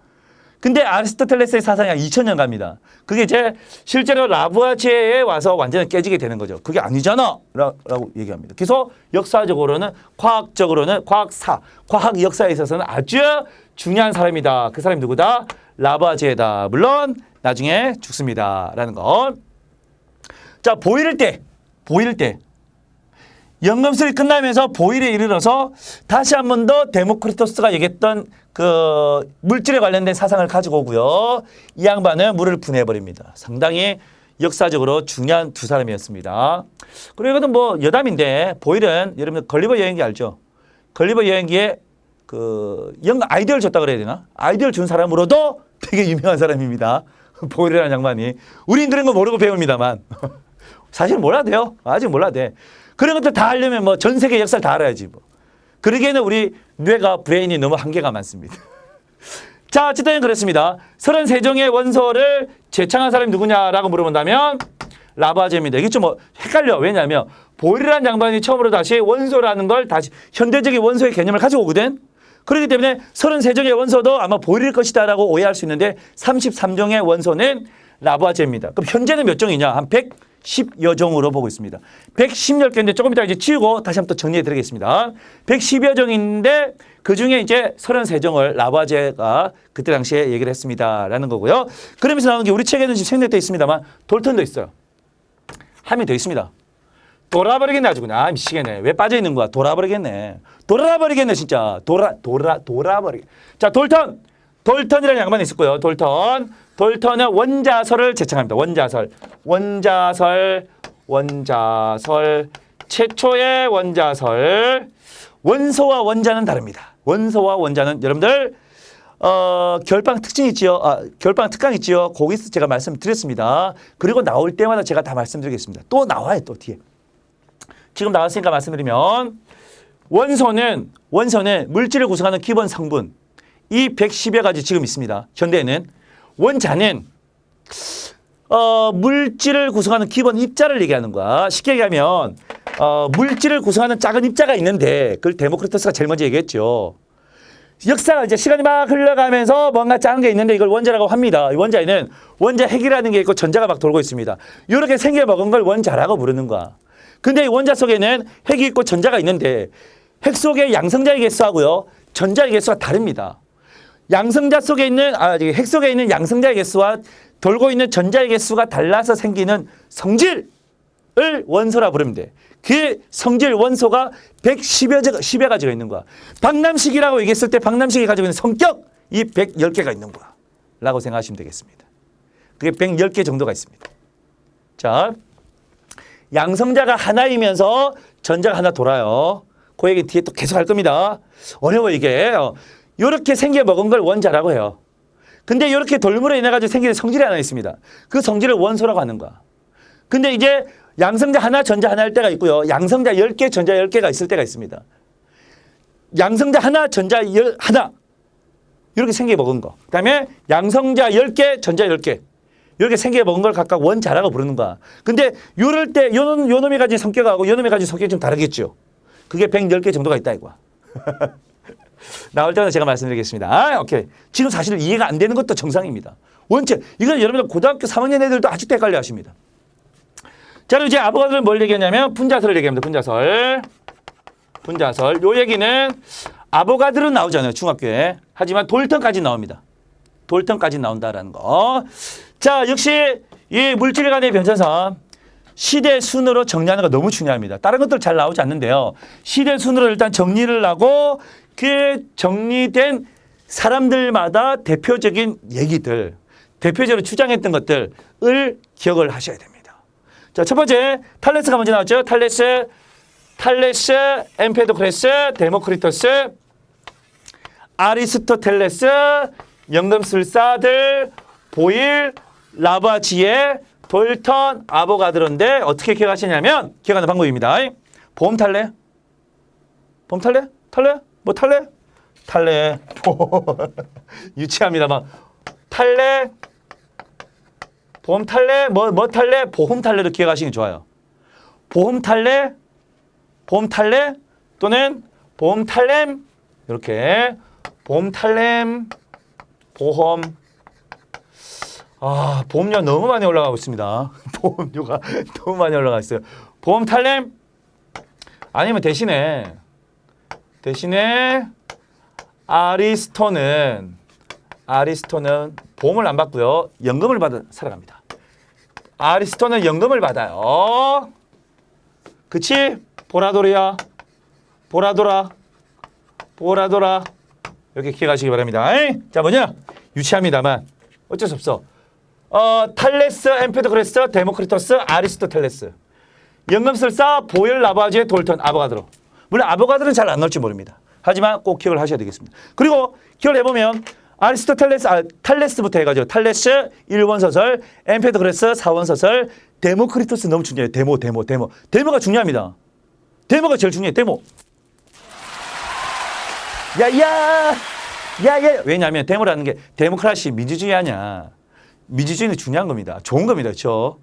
근데 아리스토텔레스의 사상이 2000년 갑니다. 그게 이제 실제로 라부아제에 와서 완전히 깨지게 되는 거죠. 그게 아니잖아 라고 얘기합니다. 그래서 역사적으로는 과학적으로는 과학 역사에 있어서는 아주 중요한 사람이다. 그 사람이 누구다? 라부아제다. 물론 나중에 죽습니다. 라는 거. 자, 보일 때 연금술이 끝나면서 보일에 이르러서 다시 한 번 더 데모크리토스가 얘기했던 그 물질에 관련된 사상을 가지고 오고요. 이 양반은 물을 분해해버립니다. 상당히 역사적으로 중요한 두 사람이었습니다. 그리고 이것은 뭐 여담인데 보일은 여러분 걸리버 여행기 알죠? 걸리버 여행기에 그 아이디어를 줬다 그래야 되나? 아이디어를 준 사람으로도 되게 유명한 사람입니다. 보일이라는 양반이. 우리들은 거 모르고 배웁니다만. 사실 몰라도 돼요. 아직 몰라도 돼. 그런 것들 다 하려면 뭐 전 세계 역사를 다 알아야지 뭐. 그러기에는 우리 뇌가 브레인이 너무 한계가 많습니다. 자, 어쨌든 그렇습니다. 33종의 원소를 제창한 사람이 누구냐라고 물어본다면 라부아제입니다. 이게 좀 헷갈려. 왜냐하면 보일이라는 양반이 처음으로 다시 원소라는 걸 다시 현대적인 원소의 개념을 가지고 오거든. 그렇기 때문에 33종의 원소도 아마 보일일 것이다라고 오해할 수 있는데 33종의 원소는 라부아제입니다. 그럼 현재는 몇 종이냐? 한 110여 종으로 보고 있습니다. 110여 개인데 조금 이따 이제 치우고 다시 한번 또 정리해 드리겠습니다. 110여 종인데 그 중에 이제 33종을 라부아제가 그때 당시에 얘기를 했습니다라는 거고요. 그러면서 나오는 게 우리 책에는 지금 생략되어 있습니다만 돌턴도 있어요. 함이 더 있습니다. 돌아버리겠네 아주 그냥. 아, 미치겠네. 왜 빠져있는 거야? 돌아버리겠네. 돌아버리겠네 진짜. 돌아버리겠네. 자, 돌턴. 돌턴이라는 양반이 있었고요. 돌턴은 원자설을 제창합니다. 원자설. 최초의 원자설. 원소와 원자는 다릅니다. 원소와 원자는 여러분들 결방 특징 있지요. 결방 특강 있지요. 거기서 제가 말씀드렸습니다. 그리고 나올 때마다 제가 다 말씀드리겠습니다. 또 나와요. 또 뒤에. 지금 나왔으니까 말씀드리면 원소는 물질을 구성하는 기본 성분 이 110여 가지 지금 있습니다. 현대에는 원자는 물질을 구성하는 기본 입자를 얘기하는 거야. 쉽게 얘기하면 물질을 구성하는 작은 입자가 있는데 그걸 데모크리토스가 제일 먼저 얘기했죠. 역사가 이제 시간이 막 흘러가면서 뭔가 작은 게 있는데 이걸 원자라고 합니다. 이 원자에는 원자 핵이라는 게 있고 전자가 막 돌고 있습니다. 이렇게 생겨 먹은 걸 원자라고 부르는 거야. 근데 이 원자 속에는 핵이 있고 전자가 있는데 핵 속에 양성자의 개수하고요. 전자의 개수가 다릅니다. 양성자 속에 있는 핵 속에 있는 양성자의 개수와 돌고 있는 전자의 개수가 달라서 생기는 성질을 원소라 부르면 돼. 그 성질 원소가 110여 가지가 있는 거야. 박남식이라고 얘기했을 때 박남식이 가지고 있는 성격 이 110개가 있는 거야. 라고 생각하시면 되겠습니다. 그게 110개 정도가 있습니다. 자, 양성자가 하나이면서 전자가 하나 돌아요. 그 얘기 뒤에 또 계속 할 겁니다. 어려워 이게. 이렇게 생겨 먹은 걸 원자라고 해요. 근데 이렇게 돌물에 인해 가지고 생기는 성질이 하나 있습니다. 그 성질을 원소라고 하는 거야. 근데 이제 양성자 하나, 전자 하나 할 때가 있고요. 양성자 10개, 전자 10개가 있을 때가 있습니다. 양성자 하나, 전자 하나. 이렇게 생겨 먹은 거. 그 다음에 양성자 10개, 전자 10개. 이렇게 생겨 먹은 걸 각각 원자라고 부르는 거야. 근데 요럴 때 요 놈이 가진 성격하고 요 놈이 가진 성격이 좀 다르겠죠. 그게 110개 정도가 있다 이거야. 나올 때마다 제가 말씀드리겠습니다. 오케이. 지금 사실 이해가 안 되는 것도 정상입니다. 원체 이건 여러분들 고등학교 3학년 애들도 아직도 헷갈려 하십니다. 자, 그리고 이제 아보가드로는 뭘 얘기하냐면 분자설을 얘기합니다. 분자설. 요 얘기는 아보가드로 나오잖아요. 중학교에. 하지만 돌턴까지 나옵니다. 돌턴까지 나온다라는 거. 자, 역시 이 물질 간의 변천사 시대 순으로 정리하는 거 너무 중요합니다. 다른 것들 잘 나오지 않는데요. 시대 순으로 일단 정리를 하고 그 정리된 사람들마다 대표적인 얘기들, 대표적으로 주장했던 것들을 기억을 하셔야 됩니다. 자, 첫 번째 탈레스가 먼저 나왔죠. 탈레스, 엠페도크레스, 데모크리토스, 아리스토텔레스, 연금술사들, 보일, 라부아지에, 돌턴, 아보가드로인데 어떻게 기억하시냐면 기억하는 방법입니다. 보험 탈레? 보험 탈레? 탈레? 뭐 탈레? 탈레. 유치합니다. 막 탈레. 보험 탈레, 뭐 탈레? 보험 탈레로 기억하시는 게 좋아요. 보험 탈레, 또는 보험 탈렘, 이렇게 보험 탈렘, 보험. 보험료 너무 많이 올라가고 있습니다. 보험료가 너무 많이 올라가 있어요. 보험 탈렘, 아니면 대신에 아리스토는 보험을 안 받고요. 연금을 받아 살아갑니다. 아리스토는 연금을 받아요. 그치? 보라도라. 이렇게 기억하시기 바랍니다. 자, 뭐냐? 유치합니다만 어쩔 수 없어. 탈레스, 엠페도크레스, 데모크리토스, 아리스토텔레스. 연금술사, 보일, 라부아지에, 돌턴, 아보가드로. 물론 아보가드로는 잘 안 나올지 모릅니다. 하지만 꼭 기억을 하셔야 되겠습니다. 그리고 기억을 해보면 아리스토텔레스, 탈레스부터 해가지고 탈레스 1원서설, 엠페도크레스 4원서설, 데모크리토스 너무 중요해요. 데모가 중요합니다. 데모가 제일 중요해. 데모. 야야. 왜냐하면 데모라는 게 데모크라시 민주주의 아니야. 민주주의는 중요한 겁니다. 좋은 겁니다. 그렇죠?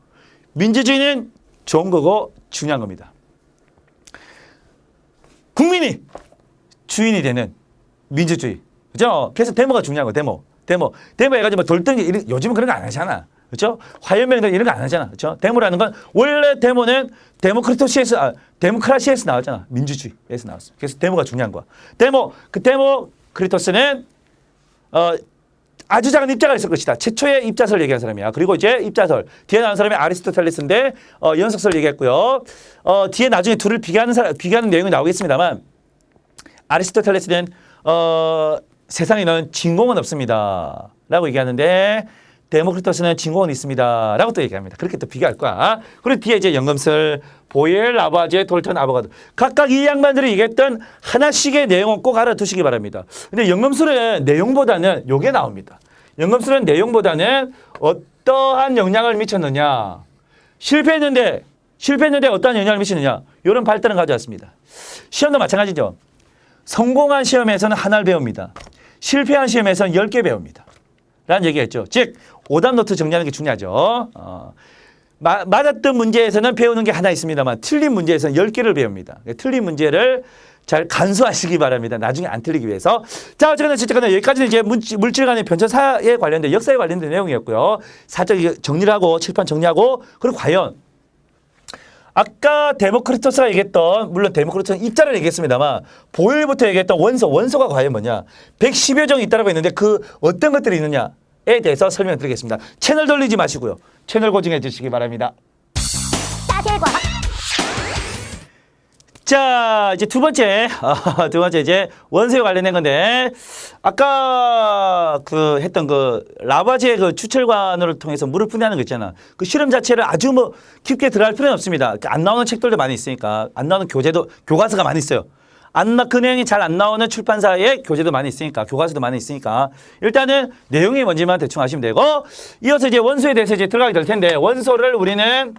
민주주의는 좋은 거고 중요한 겁니다. 국민이 주인이 되는 민주주의. 그죠? 그래서 데모가 중요한 거예요. 데모 해가지고 뭐 돌덩이, 요즘은 그런 거 안 하잖아. 그죠? 화연명단 이런 거 안 하잖아. 그죠? 데모라는 건, 원래 데모는 데모크라시에서 나왔잖아. 민주주의에서 나왔어. 그래서 데모가 중요한 거야. 데모크리토스는, 아주 작은 입자가 있을 것이다. 최초의 입자설 얘기한 사람이야. 그리고 이제 입자설. 뒤에 나온 사람이 아리스토텔레스인데, 연속설 얘기했고요. 뒤에 나중에 둘을 비교하는 내용이 나오겠습니다만, 아리스토텔레스는, 세상에는 진공은 없습니다. 라고 얘기하는데, 데모크리토스는 진공은 있습니다. 라고 또 얘기합니다. 그렇게 또 비교할 거야. 그리고 뒤에 이제 연금술, 보일, 라부아제, 돌턴, 아보가도. 각각 이 양반들이 얘기했던 하나씩의 내용은 꼭 알아두시기 바랍니다. 근데 연금술은 내용보다는 요게 나옵니다. 연금술은 내용보다는 어떠한 영향을 미쳤느냐. 실패했는데 어떠한 영향을 미치느냐. 이런 발달은 가져왔습니다. 시험도 마찬가지죠. 성공한 시험에서는 하나를 배웁니다. 실패한 시험에서는 10개 배웁니다. 라는 얘기했죠. 즉 오답 노트 정리하는 게 중요하죠. 맞았던 문제에서는 배우는 게 하나 있습니다만 틀린 문제에서는 10개를 배웁니다. 틀린 문제를 잘 간수하시기 바랍니다. 나중에 안 틀리기 위해서. 자, 어쨌거나 여기까지는 이제 물질 간의 변천사에 관련된, 역사에 관련된 내용이었고요. 살짝 정리를 하고 칠판 정리하고, 그리고 과연 아까 데모크리토스가 얘기했던, 물론 데모크리토스는 입자를 얘기했습니다만 보일부터 얘기했던 원소가 과연 뭐냐. 110여 종이 있다고 했는데 그 어떤 것들이 있느냐에 대해서 설명드리겠습니다. 채널 돌리지 마시고요. 채널 고정해 주시기 바랍니다. 짜세 과학. 자, 이제 두 번째 이제 원소에 관련된 건데, 아까 했던 라바제의 추철관을 통해서 물을 분해하는 거 있잖아. 그 실험 자체를 아주 뭐 깊게 들어갈 필요는 없습니다. 안 나오는 책들도 많이 있으니까, 안 나오는 교과서가 많이 있어요. 그 내용이 잘 안 나오는 출판사의 교재도 많이 있으니까, 교과서도 많이 있으니까, 일단은 내용이 뭔지만 대충 아시면 되고, 이어서 이제 원소에 대해서 이제 들어가게 될 텐데, 원소를 우리는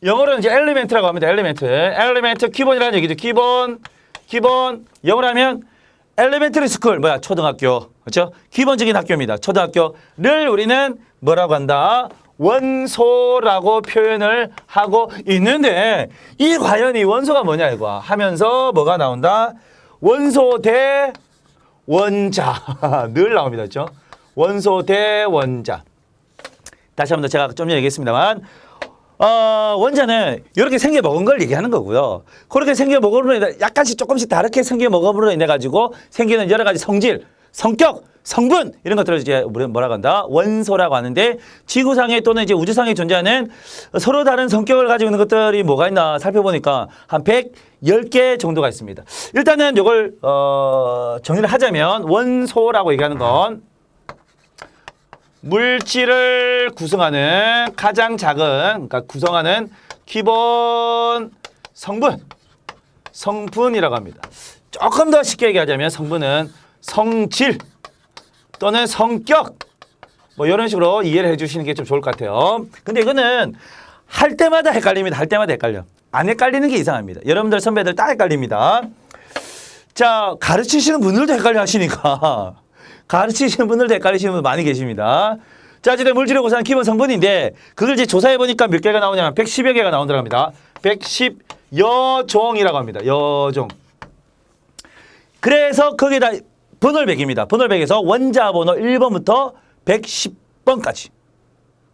영어로는 이제 엘리멘트라고 합니다. 엘리멘트 기본이라는 얘기죠. 기본. 영어로 하면 엘리멘터리 스쿨, 초등학교. 그렇죠? 기본적인 학교입니다. 초등학교를 우리는 뭐라고 한다? 원소라고 표현을 하고 있는데, 이 과연 이 원소가 뭐냐 이거 하면서 뭐가 나온다? 원소 대 원자. 늘 나옵니다. 그렇죠? 원소 대 원자. 다시 한번 더 제가 좀 전에 얘기했습니다만, 원자는 이렇게 생겨 먹은 걸 얘기하는 거고요. 그렇게 생겨 먹음으로 인해 약간씩 조금씩 다르게 생겨 먹음으로 인해 가지고 생기는 여러 가지 성질, 성격, 성분 이런 것들을 이제 우리는 뭐라고 한다? 원소라고 하는데, 지구상에 또는 이제 우주상에 존재하는 서로 다른 성격을 가지고 있는 것들이 뭐가 있나 살펴보니까 한 110개 정도가 있습니다. 일단은 이걸 정리를 하자면, 원소라고 얘기하는 건 물질을 구성하는 가장 작은, 그러니까 구성하는 기본 성분이라고 합니다. 조금 더 쉽게 얘기하자면 성분은 성질 또는 성격, 뭐 이런 식으로 이해를 해주시는 게 좀 좋을 것 같아요. 근데 이거는 할 때마다 헷갈립니다. 헷갈려. 안 헷갈리는 게 이상합니다. 여러분들 선배들 다 헷갈립니다. 자, 가르치시는 분들도 헷갈려 하시니까 가르치시는 분들도 헷갈리시는 분 많이 계십니다. 자, 어쨌든 물질을 구성하는 기본 성분인데, 그걸 이제 조사해보니까 몇 개가 나오냐면 110여 개가 나온다고 합니다. 110여 종이라고 합니다. 여종. 그래서 거기에다 번호를 매깁니다. 번호를 매겨서 원자 번호 1번부터 110번까지.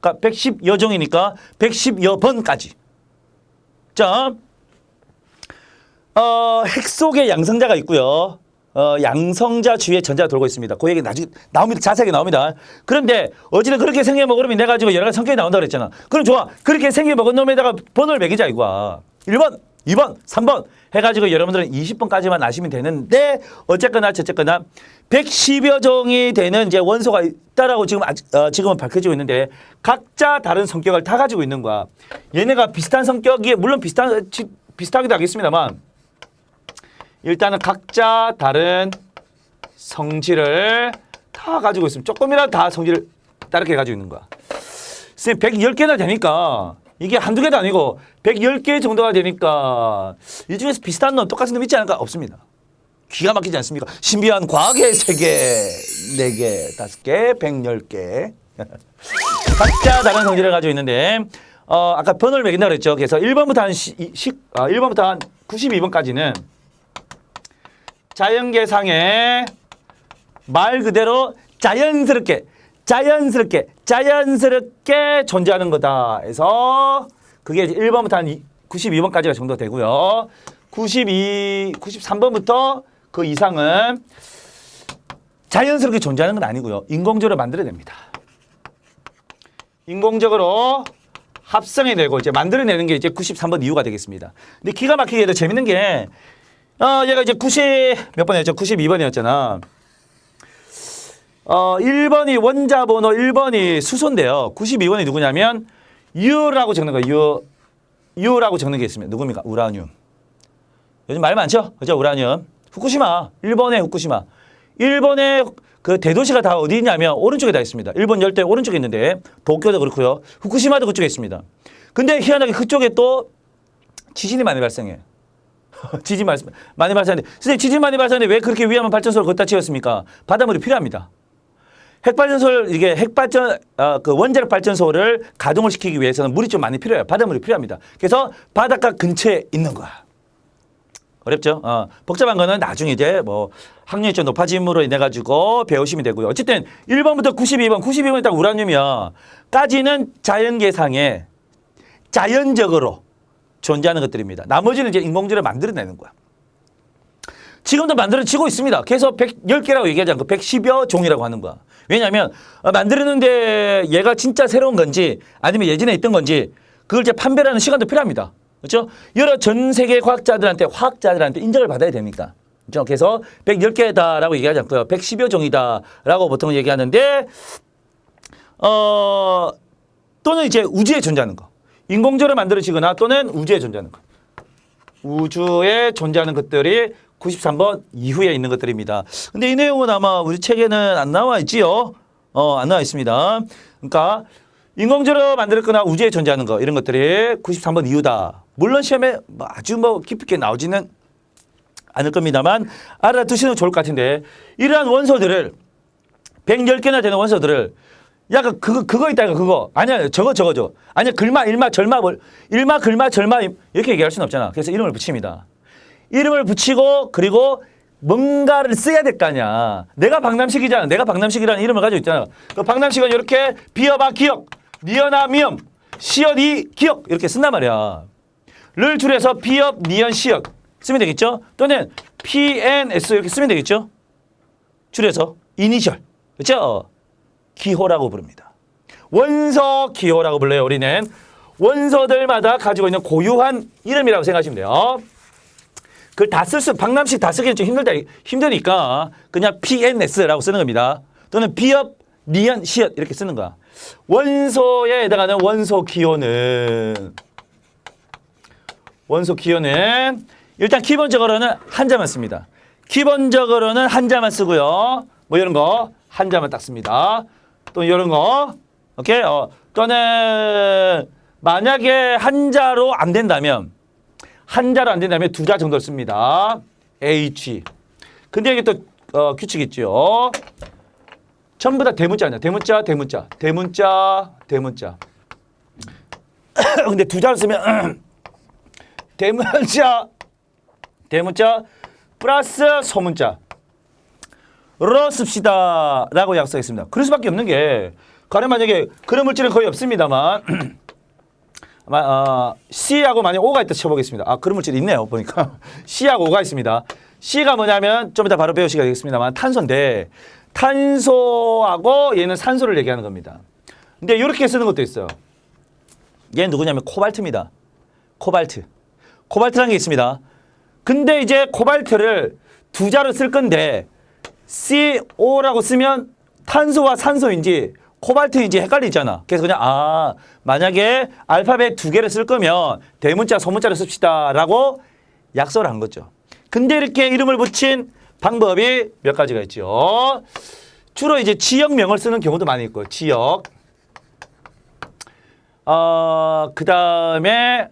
그러니까 110여 종이니까 110여 번까지. 자, 핵 속에 양성자가 있고요. 양성자 주위에 전자가 돌고 있습니다. 그 얘기 나중에 나옵니다. 자세하게 나옵니다. 그런데 어쨌든 그렇게 생겨 먹으면 이래 가지고 여러 가지 성격이 나온다고 그랬잖아. 그럼 좋아. 그렇게 생겨 먹은 놈에다가 번호를 매기자 이거야. 1번, 2번, 3번 해가지고 여러분들은 20번까지만 아시면 되는데, 어쨌거나 저쨌거나 110여 종이 되는 이제 원소가 있다라고 지금은 밝혀지고 있는데, 각자 다른 성격을 다 가지고 있는 거야. 얘네가 비슷한 성격이 물론 비슷하기도 하겠습니다만, 일단은 각자 다른 성질을 다 가지고 있으면 조금이라도 다 성질을 다르게 가지고 있는 거야. 선생님 110개나 되니까 이게 한두 개도 아니고 110개 정도가 되니까 이 중에서 비슷한 놈 똑같은 놈 있지 않을까? 없습니다. 기가 막히지 않습니까? 신비한 과학의 세계 4개, 5개, 110개. 각자 다른 성질을 가지고 있는데 아까 번호를 매긴다고 그랬죠. 그래서 1번부터 한 1번부터 한 92번까지는 자연계상에 말 그대로 자연스럽게 존재하는 거다 해서 그게 이제 1번부터 한 92번까지가 정도 되고요. 93번부터 그 이상은 자연스럽게 존재하는 건 아니고요. 인공적으로 만들어냅니다. 인공적으로 합성해내고 이제 만들어내는 게 이제 93번 이유가 되겠습니다. 근데 기가 막히게 더 재밌는 게 얘가 이제 90몇 번이었죠? 92번이었잖아. 1번이 원자번호 1번이 수소인데요. 92번이 누구냐면 U라고 적는 거예요. U라고 적는 게 있습니다. 누굽니까? 우라늄. 요즘 말 많죠? 그죠? 우라늄. 후쿠시마. 일본의 후쿠시마. 일본의 그 대도시가 다 어디 있냐면 오른쪽에 다 있습니다. 일본 열대 오른쪽에 있는데 도쿄도 그렇고요. 후쿠시마도 그쪽에 있습니다. 근데 희한하게 그쪽에 또 지진이 많이 발생해요. 지진 많이 발생하는데 선생님 지진 많이 발생하는데 왜 그렇게 위험한 발전소를 걷다 지었습니까? 바닷물이 필요합니다. 핵발전소를 이게 그 원자력 발전소를 가동을 시키기 위해서는 물이 좀 많이 필요해요. 바닷물이 필요합니다. 그래서 바닷가 근처에 있는 거야. 어렵죠? 복잡한 거는 나중에 이제 뭐 학력이 좀 높아짐으로 인해 가지고 배우시면 되고요. 어쨌든 1번부터 92번이 딱 우라늄이야. 까지는 자연계상에 자연적으로 존재하는 것들입니다. 나머지는 이제 인공적으로 만들어내는 거야. 지금도 만들어지고 있습니다. 그래서 110개라고 얘기하지 않고 110여 종이라고 하는 거야. 왜냐하면 만드는데 얘가 진짜 새로운 건지 아니면 예전에 있던 건지 그걸 이제 판별하는 시간도 필요합니다. 그렇죠? 여러 전 세계 화학자들한테 인정을 받아야 됩니까? 그렇죠? 그래서 110개다라고 얘기하지 않고요. 110여 종이다라고 보통 얘기하는데 또는 이제 우주에 존재하는 거. 인공적으로 만들어지거나 또는 우주에 존재하는 거. 우주에 존재하는 것들이 93번 이후에 있는 것들입니다. 근데 이 내용은 아마 우리 책에는 안 나와 있지요? 안 나와 있습니다. 그러니까 인공적으로 만들었거나 우주에 존재하는 거 이런 것들이 93번 이유다. 물론 시험에 아주 깊이 있게 나오지는 않을 겁니다만 알아두시면 좋을 것 같은데 이러한 원소들을 110개나 되는 원소들을 약간 그거 있다 이거 그거 아니야 저거 아니야 글마 일마 절마 일마 글마 절마 이렇게 얘기할 수는 없잖아. 그래서 이름을 붙입니다. 이름을 붙이고 그리고 뭔가를 써야 될 거 아니야. 내가 박남식이잖아. 내가 박남식이라는 이름을 가지고 있잖아. 그 박남식은 이렇게 비어바 기억, 니어나 미엄, 시어니 기억 이렇게 쓴단 말이야. 를 줄여서 비업, 니언, 시역 쓰면 되겠죠? 또는 PNS 이렇게 쓰면 되겠죠? 줄여서 이니셜. 그렇죠? 기호라고 부릅니다. 원소 기호라고 불러요. 우리는 원소들마다 가지고 있는 고유한 이름이라고 생각하시면 돼요. 그걸 다 박남식 다 쓰기는 좀 힘드니까 그냥 PNS라고 쓰는 겁니다. 또는 비업, 니언, 시엇 이렇게 쓰는 거야. 원소에 해당하는 원소 기호는 일단 기본적으로는 한자만 씁니다. 기본적으로는 한자만 쓰고요. 뭐 이런 거 한자만 딱 씁니다. 또 이런 거 오케이? 또는 만약에 한자로 안 된다면 두 자 정도를 씁니다. H. 근데 이게 또 규칙이 있죠. 전부 다 대문자 아니야. 대문자. 근데 두 자를 쓰면 대문자 플러스 소문자로 씁시다 라고 약속했습니다. 그럴 수밖에 없는 게 가령 만약에 그런 물질은 거의 없습니다만 C하고 만약 O가 있다 쳐보겠습니다. 그런 물질이 있네요. 보니까 C하고 O가 있습니다. C가 뭐냐면 좀 이따 바로 배우시게 되겠습니다만 탄소인데 탄소하고 얘는 산소를 얘기하는 겁니다. 근데 이렇게 쓰는 것도 있어요. 얘는 누구냐면 코발트입니다. 코발트라는 게 있습니다. 근데 이제 코발트를 두 자로 쓸 건데 CO라고 쓰면 탄소와 산소인지 코발트인지 헷갈리잖아. 그래서 그냥 만약에 알파벳 두 개를 쓸 거면 대문자 소문자를 씁시다 라고 약속을 한 거죠. 근데 이렇게 이름을 붙인 방법이 몇 가지가 있죠. 주로 이제 지역명을 쓰는 경우도 많이 있고, 지역. 그 다음에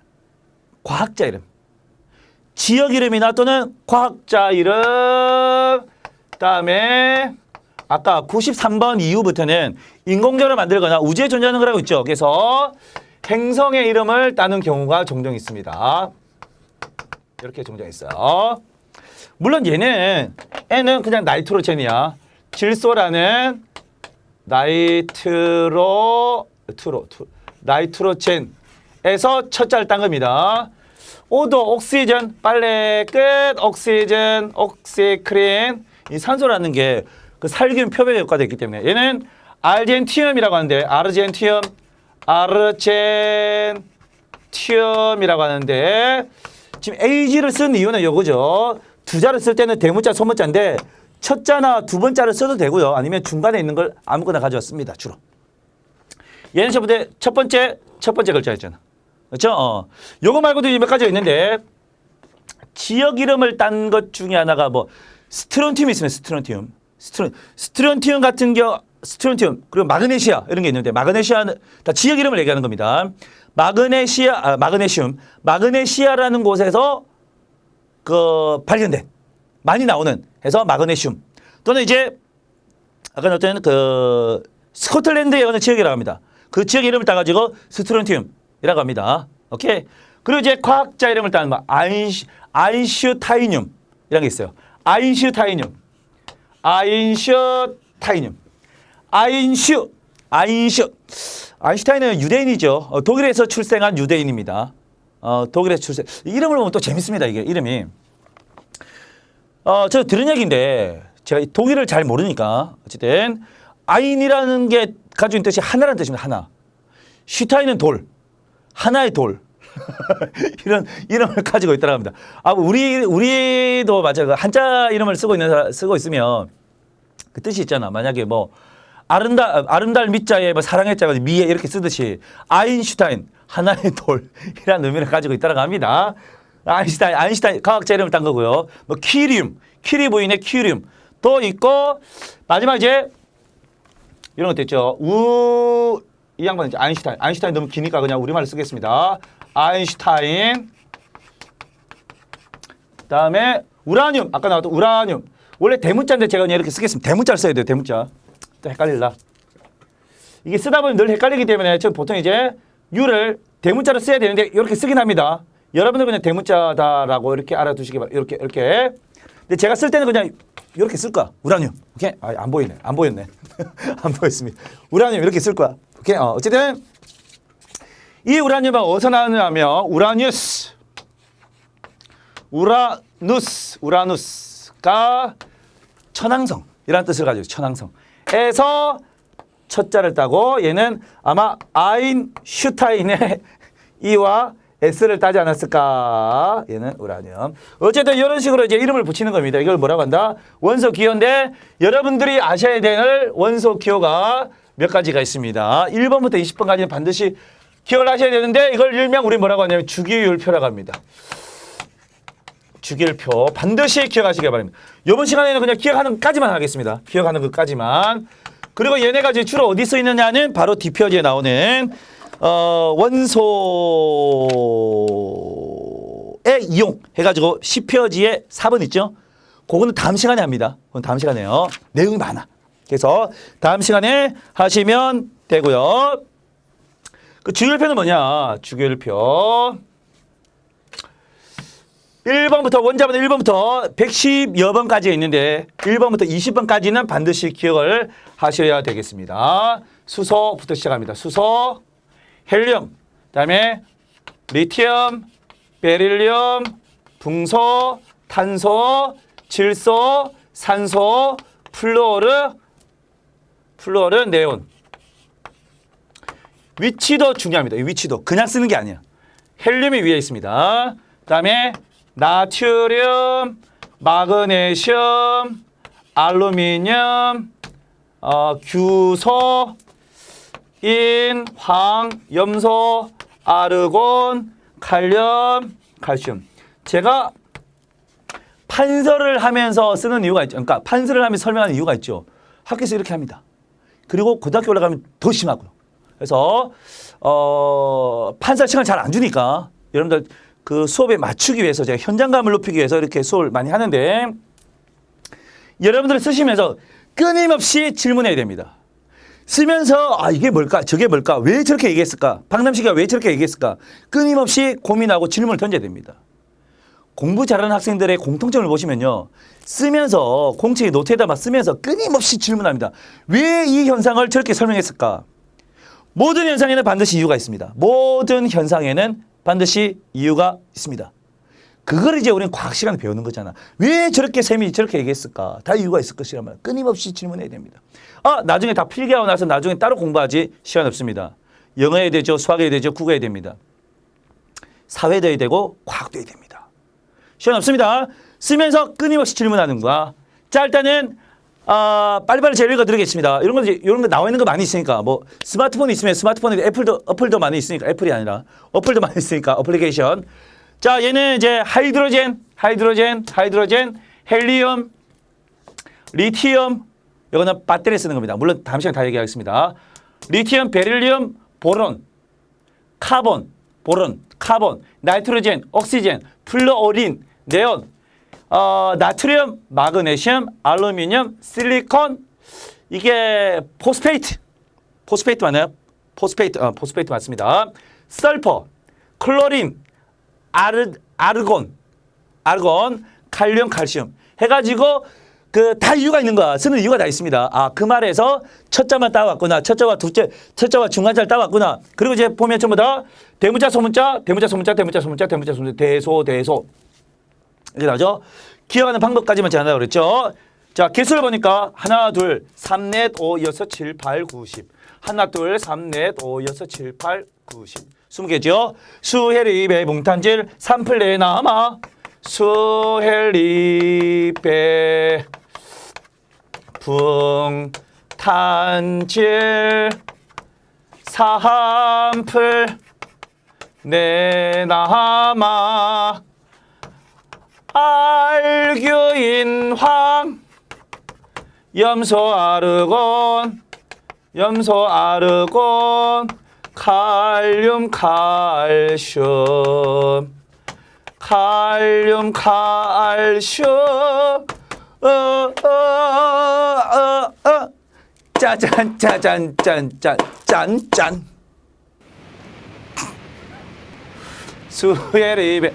과학자 이름. 지역 이름이나 또는 과학자 이름. 그다음에 아까 93번 이후부터는 인공지능을 만들거나 우주에 존재하는 거라고 있죠. 그래서 행성의 이름을 따는 경우가 종종 있습니다. 이렇게 종종 있어요. 물론 얘는 그냥 나이트로젠이야. 질소라는 나이트로젠에서 첫자를 딴 겁니다. 오도 옥시전, 빨래 끝, 옥시전, 옥시크린. 이 산소라는 게 그 살균 표백 효과가 있기 때문에 얘는 아르젠티움이라고 하는데 아르젠티움이라고 하는데 지금 AG를 쓴 이유는 이거죠. 두 자를 쓸 때는 대문자, 소문자인데 첫 자나 두 번자를 써도 되고요. 아니면 중간에 있는 걸 아무거나 가져왔습니다. 주로. 얘는 첫 번째 글자였잖아. 그렇죠? 요거 말고도 몇 가지가 있는데 지역 이름을 딴 것 중에 하나가 뭐 스트론튬이 있으면 스트론튬 같은 스트론튬 그리고 마그네시아 이런 게 있는데 마그네시아는 다 지역 이름을 얘기하는 겁니다. 마그네시아라는 곳에서 발견된 많이 나오는 해서 마그네슘 또는 이제 아까 나왔던 스코틀랜드에 어느 지역이라고 합니다. 그 지역 이름을 따가지고 스트론튬이라고 합니다. 오케이. 그리고 이제 과학자 이름을 따는 거 아인슈타이늄이라는 게 있어요. 아인슈타인은 유대인이죠. 독일에서 출생한 유대인입니다. 독일에서 출생. 이름을 보면 또 재밌습니다. 이게 이름이. 제가 들은 얘기인데 제가 독일을 잘 모르니까 어쨌든 아인이라는 게 가지고 있는 뜻이 하나라는 뜻입니다. 하나. 슈타인은 돌. 하나의 돌. 이런 이름을 가지고 있다고 합니다. 우리도 맞아요. 그 한자 이름을 쓰고 있으면 그 뜻이 있잖아. 만약에 뭐 아름달 밑자에 뭐 사랑의 자가 미에 이렇게 쓰듯이 아인슈타인 하나의 돌이라는 의미를 가지고 있다고 합니다. 아인슈타인 과학자 이름을 딴 거고요. 뭐 키리움, 키리 부인의 키리움 또 있고 마지막 이제 이런 것도 있죠. 이 양반은 이제 아인슈타인 너무 기니까 그냥 우리말로 쓰겠습니다. 아인슈타인. 그다음에 우라늄. 아까 나왔던 우라늄. 원래 대문자인데 제가 그냥 이렇게 쓰겠습니다. 대문자를 써야 돼요. 대문자. 또 헷갈릴라. 이게 쓰다 보면 늘 헷갈리기 때문에 저 보통 이제 U를 대문자로 써야 되는데 이렇게 쓰긴 합니다. 여러분들 그냥 대문자다라고 이렇게 알아두시기 바랍니다. 이렇게. 근데 제가 쓸 때는 그냥 이렇게 쓸 거야. 우라늄. 오케이? 안 보이네. 안 보였네. 안 보였습니다. 우라늄 이렇게 쓸 거야. 오케이? 어쨌든 이 우라늄은 어디서 나느냐면 우라누스가 천왕성이라는 뜻을 가지고 천왕성에서 첫자를 따고 얘는 아마 아인슈타인의 E와 S를 따지 않았을까? 얘는 우라늄. 어쨌든 이런 식으로 이제 이름을 붙이는 겁니다. 이걸 뭐라고 한다? 원소 기호인데 여러분들이 아셔야 될 원소 기호가 몇 가지가 있습니다. 1번부터 20번까지는 반드시 기억을 하셔야 되는데 이걸 일명 우리 뭐라고 하냐면 주기율표라고 합니다. 주기율표 반드시 기억하시기 바랍니다. 이번 시간에는 그냥 기억하는 것까지만 하겠습니다. 기억하는 것까지만. 그리고 얘네가 이제 주로 어디 쓰이느냐는 바로 뒷표지에 나오는 원소의 이용 해가지고 10표지에 4번 있죠. 그거는 다음 시간에 합니다. 그건 다음 시간에요. 내용이 많아. 그래서 다음 시간에 하시면 되고요. 그 주기율표는 뭐냐? 주기율표 1번부터 원자번호 1번부터 110여 번까지 있는데 1번부터 20번까지는 반드시 기억을 하셔야 되겠습니다. 수소부터 시작합니다. 수소, 헬륨, 그다음에 리튬, 베릴륨, 붕소, 탄소, 질소, 산소, 플루오르, 네온. 위치도 중요합니다. 위치도 그냥 쓰는 게 아니야. 헬륨이 위에 있습니다. 그다음에 나트륨, 마그네슘, 알루미늄, 규소, 인, 황, 염소, 아르곤, 칼륨, 칼슘. 제가 판서를 하면서 쓰는 이유가 있죠. 그러니까 판서를 하면서 설명하는 이유가 있죠. 학교에서 이렇게 합니다. 그리고 고등학교 올라가면 더 심하고요. 그래서 판사 시간을 잘 안 주니까 여러분들 그 수업에 맞추기 위해서 제가 현장감을 높이기 위해서 이렇게 수업을 많이 하는데 여러분들 쓰시면서 끊임없이 질문해야 됩니다. 쓰면서 이게 뭘까? 저게 뭘까? 왜 저렇게 얘기했을까? 박남식이가 왜 저렇게 얘기했을까? 끊임없이 고민하고 질문을 던져야 됩니다. 공부 잘하는 학생들의 공통점을 보시면요. 쓰면서 공책에 노트에다가 쓰면서 끊임없이 질문합니다. 왜 이 현상을 저렇게 설명했을까? 모든 현상에는 반드시 이유가 있습니다. 모든 현상에는 반드시 이유가 있습니다. 그걸 이제 우리는 과학 시간에 배우는 거잖아. 왜 저렇게 쌤이 저렇게 얘기했을까? 다 이유가 있을 것이란 말이야. 끊임없이 질문해야 됩니다. 나중에 다 필기하고 나서 나중에 따로 공부하지 시간 없습니다. 영어 해야 되죠. 수학 해야 되죠. 국어 해야 됩니다. 사회도 해야 되고 과학도 해야 됩니다. 시간 없습니다. 쓰면서 끊임없이 질문하는 거야. 자, 일단은 빨리빨리 제가 읽어드리겠습니다. 이런 거 나와 있는 거 많이 있으니까 뭐 스마트폰이 있으면 스마트폰에 어플도 많이 있으니까 애플이 아니라 어플도 많이 있으니까 어플리케이션. 자, 얘는 이제 하이드로젠, 헬리움, 리티움. 이거는 배터리에 쓰는 겁니다. 물론 다음 시간에 다 얘기하겠습니다. 리티움, 베릴리움, 보론, 카본, 나이트로젠, 옥시젠, 플루오린, 네온, 나트륨, 마그네슘, 알루미늄, 실리콘. 이게 포스페이트 맞나요? 포스페이트 맞습니다. 설퍼, 클로린, 아르곤, 칼륨, 칼슘 해가지고 다 이유가 있는 거야. 쓰는 이유가 다 있습니다. 그 말에서 첫 자만 따왔구나. 첫 자와 중간자를 따왔구나. 그리고 이제 보면 전부 다 대문자, 소문자, 대소. 이렇게 나오죠. 기억하는 방법까지만 제가 한다고 그랬죠. 자, 개수를 보니까 하나, 둘, 3, 4, 5, 6, 7, 8, 9, 10. 하나, 둘, 3, 4, 5, 6, 7, 8, 9, 10. 20개죠. 수헬리베 붕탄질 산플레 남아. 수헬리베 붕탄질 산플 내남아. 알규인황 염소 아르곤 칼륨 짠 수헬리베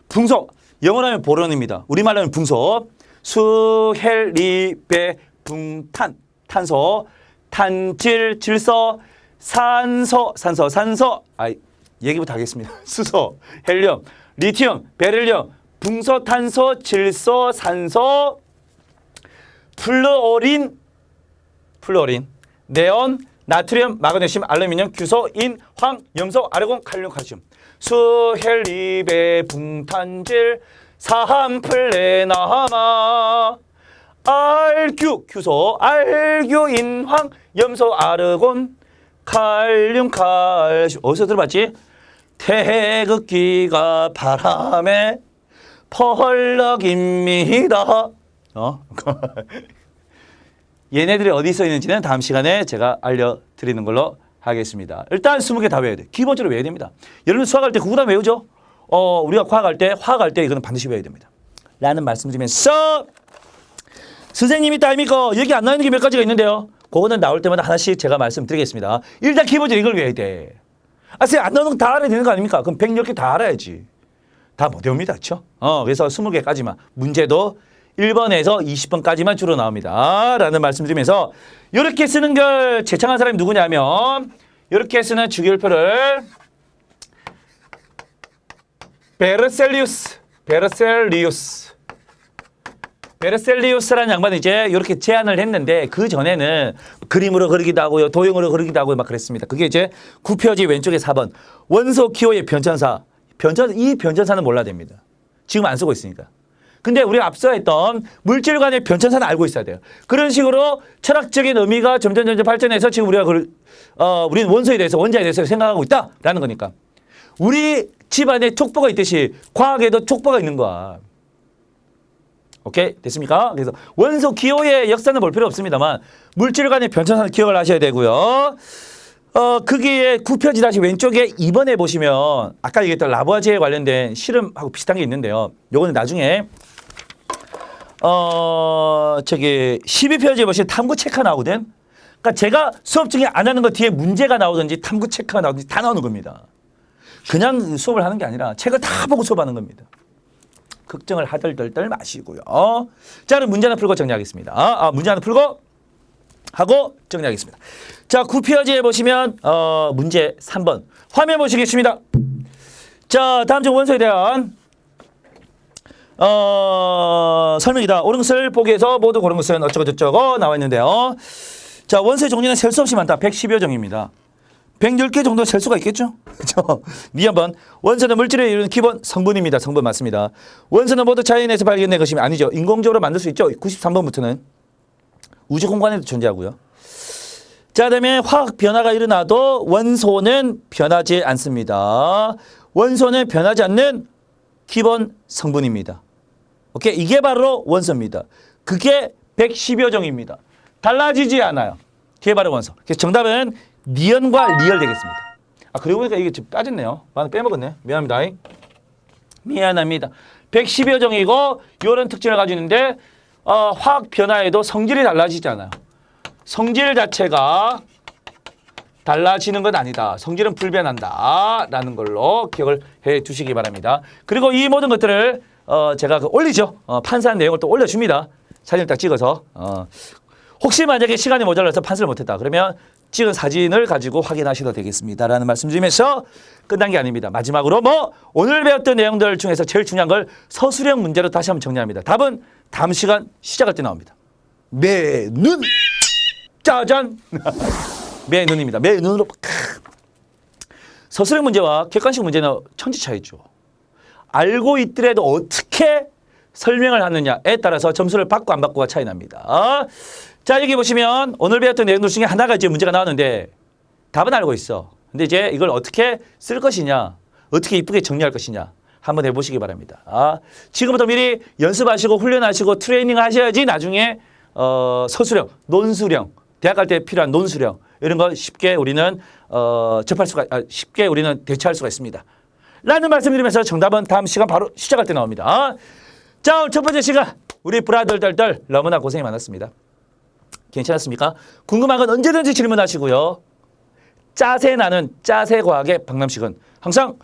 붕소. 영어로 하면 보론입니다. 우리말로 하면 붕소. 수헬리베 붕탄 탄소, 탄질 질소, 산소. 얘기부터 하겠습니다. 수소, 헬륨, 리튬, 베릴륨, 붕소, 탄소, 질소, 산소, 플루오린, 네온, 나트륨, 마그네슘, 알루미늄, 규소, 인, 황, 염소, 아르곤, 칼륨, 칼슘. 수헬리베 붕탄질 산플레나마. 규소, 알규인, 황, 염소, 아르곤, 칼륨, 칼슘. 어디서 들어봤지? 태극기가 바람에 펄럭입니다. 얘네들이 어디 써 있는지는 다음 시간에 제가 알려드리는 걸로 하겠습니다. 일단 20개 다 외워야 돼. 기본적으로 외워야 됩니다. 여러분 수학할 때 구구단 외우죠? 우리가 화학할 때 이거는 반드시 외워야 됩니다. 라는 말씀 드리면서 선생님이 따입니까? 여기 안 나오는 게 몇 가지가 있는데요. 그거는 나올 때마다 하나씩 제가 말씀드리겠습니다. 일단 기본적으로 이걸 외워야 돼. 선생님 안 나오는 거 다 알아야 되는 거 아닙니까? 그럼 110개 다 알아야지. 다 못 외웁니다. 그렇죠? 그래서 20개까지만. 문제도 1번에서 20번까지만 주로 나옵니다. 라는 말씀 드리면서 이렇게 쓰는 걸 제창한 사람이 누구냐면 이렇게 쓰는 주기율표를 베르셀리우스라는 양반이 이제 이렇게 제안을 했는데 그 전에는 그림으로 그리기도 하고요. 도형으로 그리기도 하고 막 그랬습니다. 그게 이제 구표지 왼쪽에 4번. 원소 기호의 변천사. 이 변천사는 몰라야 됩니다. 지금 안 쓰고 있으니까. 근데 우리가 앞서 했던 물질관의 변천사는 알고 있어야 돼요. 그런 식으로 철학적인 의미가 점점 발전해서 지금 우리는 원소에 대해서 원자에 대해서 생각하고 있다라는 거니까. 우리 집안에 촉보가 있듯이 과학에도 촉보가 있는 거야. 오케이? 됐습니까? 그래서 원소 기호의 역사는 볼 필요 없습니다만 물질 간의 변천사는 기억을 하셔야 되고요. 거기에 굽혀지 다시 왼쪽에 2번에 보시면 아까 얘기했던 라부아지에 관련된 실험하고 비슷한 게 있는데요. 요거는 나중에 12페이지에 보시면 탐구 체크가 나오거든. 그러니까 제가 수업 중에 안 하는 거 뒤에 문제가 나오든지 탐구 체크가 나오든지 다 나오는 겁니다. 그냥 수업을 하는 게 아니라 책을 다 보고 수업하는 겁니다. 걱정을 하덜덜덜 마시고요. 자, 그럼 문제 하나 풀고 정리하겠습니다. 문제 하나 풀고 하고 정리하겠습니다. 자, 9페이지에 보시면 문제 3번 화면 보시겠습니다. 자, 다음 중 원소에 대한 설명이다. 옳은 것을 보기에서 모두 고른 것은 어쩌고 저쩌고 나와 있는데요. 자, 원소의 종류는 셀 수 없이 많다. 110여 종입니다. 110개 정도 셀 수가 있겠죠? 그렇죠? 니 한번 원소는 물질을 이루는 기본 성분입니다. 성분 맞습니다. 원소는 모두 자연에서 발견된 것이 아니죠. 인공적으로 만들 수 있죠. 93번부터는 우주 공간에도 존재하고요. 자, 그다음에 화학 변화가 일어나도 원소는 변하지 않습니다. 원소는 변하지 않는 기본 성분입니다. 오케이? 이게 바로 원소입니다. 그게 110여 종입니다. 달라지지 않아요. 그게 바로 원소. 그래서 정답은 니언과 리얼 되겠습니다. 그리고 보니까 이게 지금 빠졌네요. 빼먹었네. 미안합니다. 미안합니다. 110여 종이고 이런 특징을 가지고 있는데 화학 변화에도 성질이 달라지지 않아요. 성질 자체가 달라지는 건 아니다. 성질은 불변한다. 라는 걸로 기억을 해 주시기 바랍니다. 그리고 이 모든 것들을 제가 올리죠. 판사한 내용을 또 올려줍니다. 사진을 딱 찍어서. 혹시 만약에 시간이 모자라서 판사를 못했다. 그러면 찍은 사진을 가지고 확인하셔도 되겠습니다. 라는 말씀 드리면서 끝난 게 아닙니다. 마지막으로 오늘 배웠던 내용들 중에서 제일 중요한 걸 서술형 문제로 다시 한번 정리합니다. 답은 다음 시간 시작할 때 나옵니다. 매눈! 짜잔! 매눈입니다. 매눈으로. 서술형 문제와 객관식 문제는 천지 차이죠. 알고 있더라도 어떻게 설명을 하느냐에 따라서 점수를 받고 안 받고가 차이 납니다. 자, 여기 보시면 오늘 배웠던 내용들 중에 하나가 이제 문제가 나왔는데 답은 알고 있어. 근데 이제 이걸 어떻게 쓸 것이냐, 어떻게 이쁘게 정리할 것이냐 한번 해보시기 바랍니다. 지금부터 미리 연습하시고 훈련하시고 트레이닝 하셔야지 나중에 서술형, 논술형, 대학 갈 때 필요한 논술형 이런 거 쉽게 우리는 쉽게 우리는 대처할 수가 있습니다. 라는 말씀드리면서 정답은 다음 시간 바로 시작할 때 나옵니다. 자, 오늘 첫 번째 시간 우리 브라들들들 너무나 고생이 많았습니다. 괜찮았습니까? 궁금한 건 언제든지 질문하시고요. 짜세 나는 짜세 과학의 박남식은 항상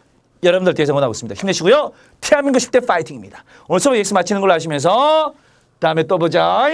여러분들 뒤에서 응원하고 있습니다. 힘내시고요. 대한민국 10대 파이팅입니다. 오늘 수업 여기서 마치는 걸로 하시면서 다음에 또 보자.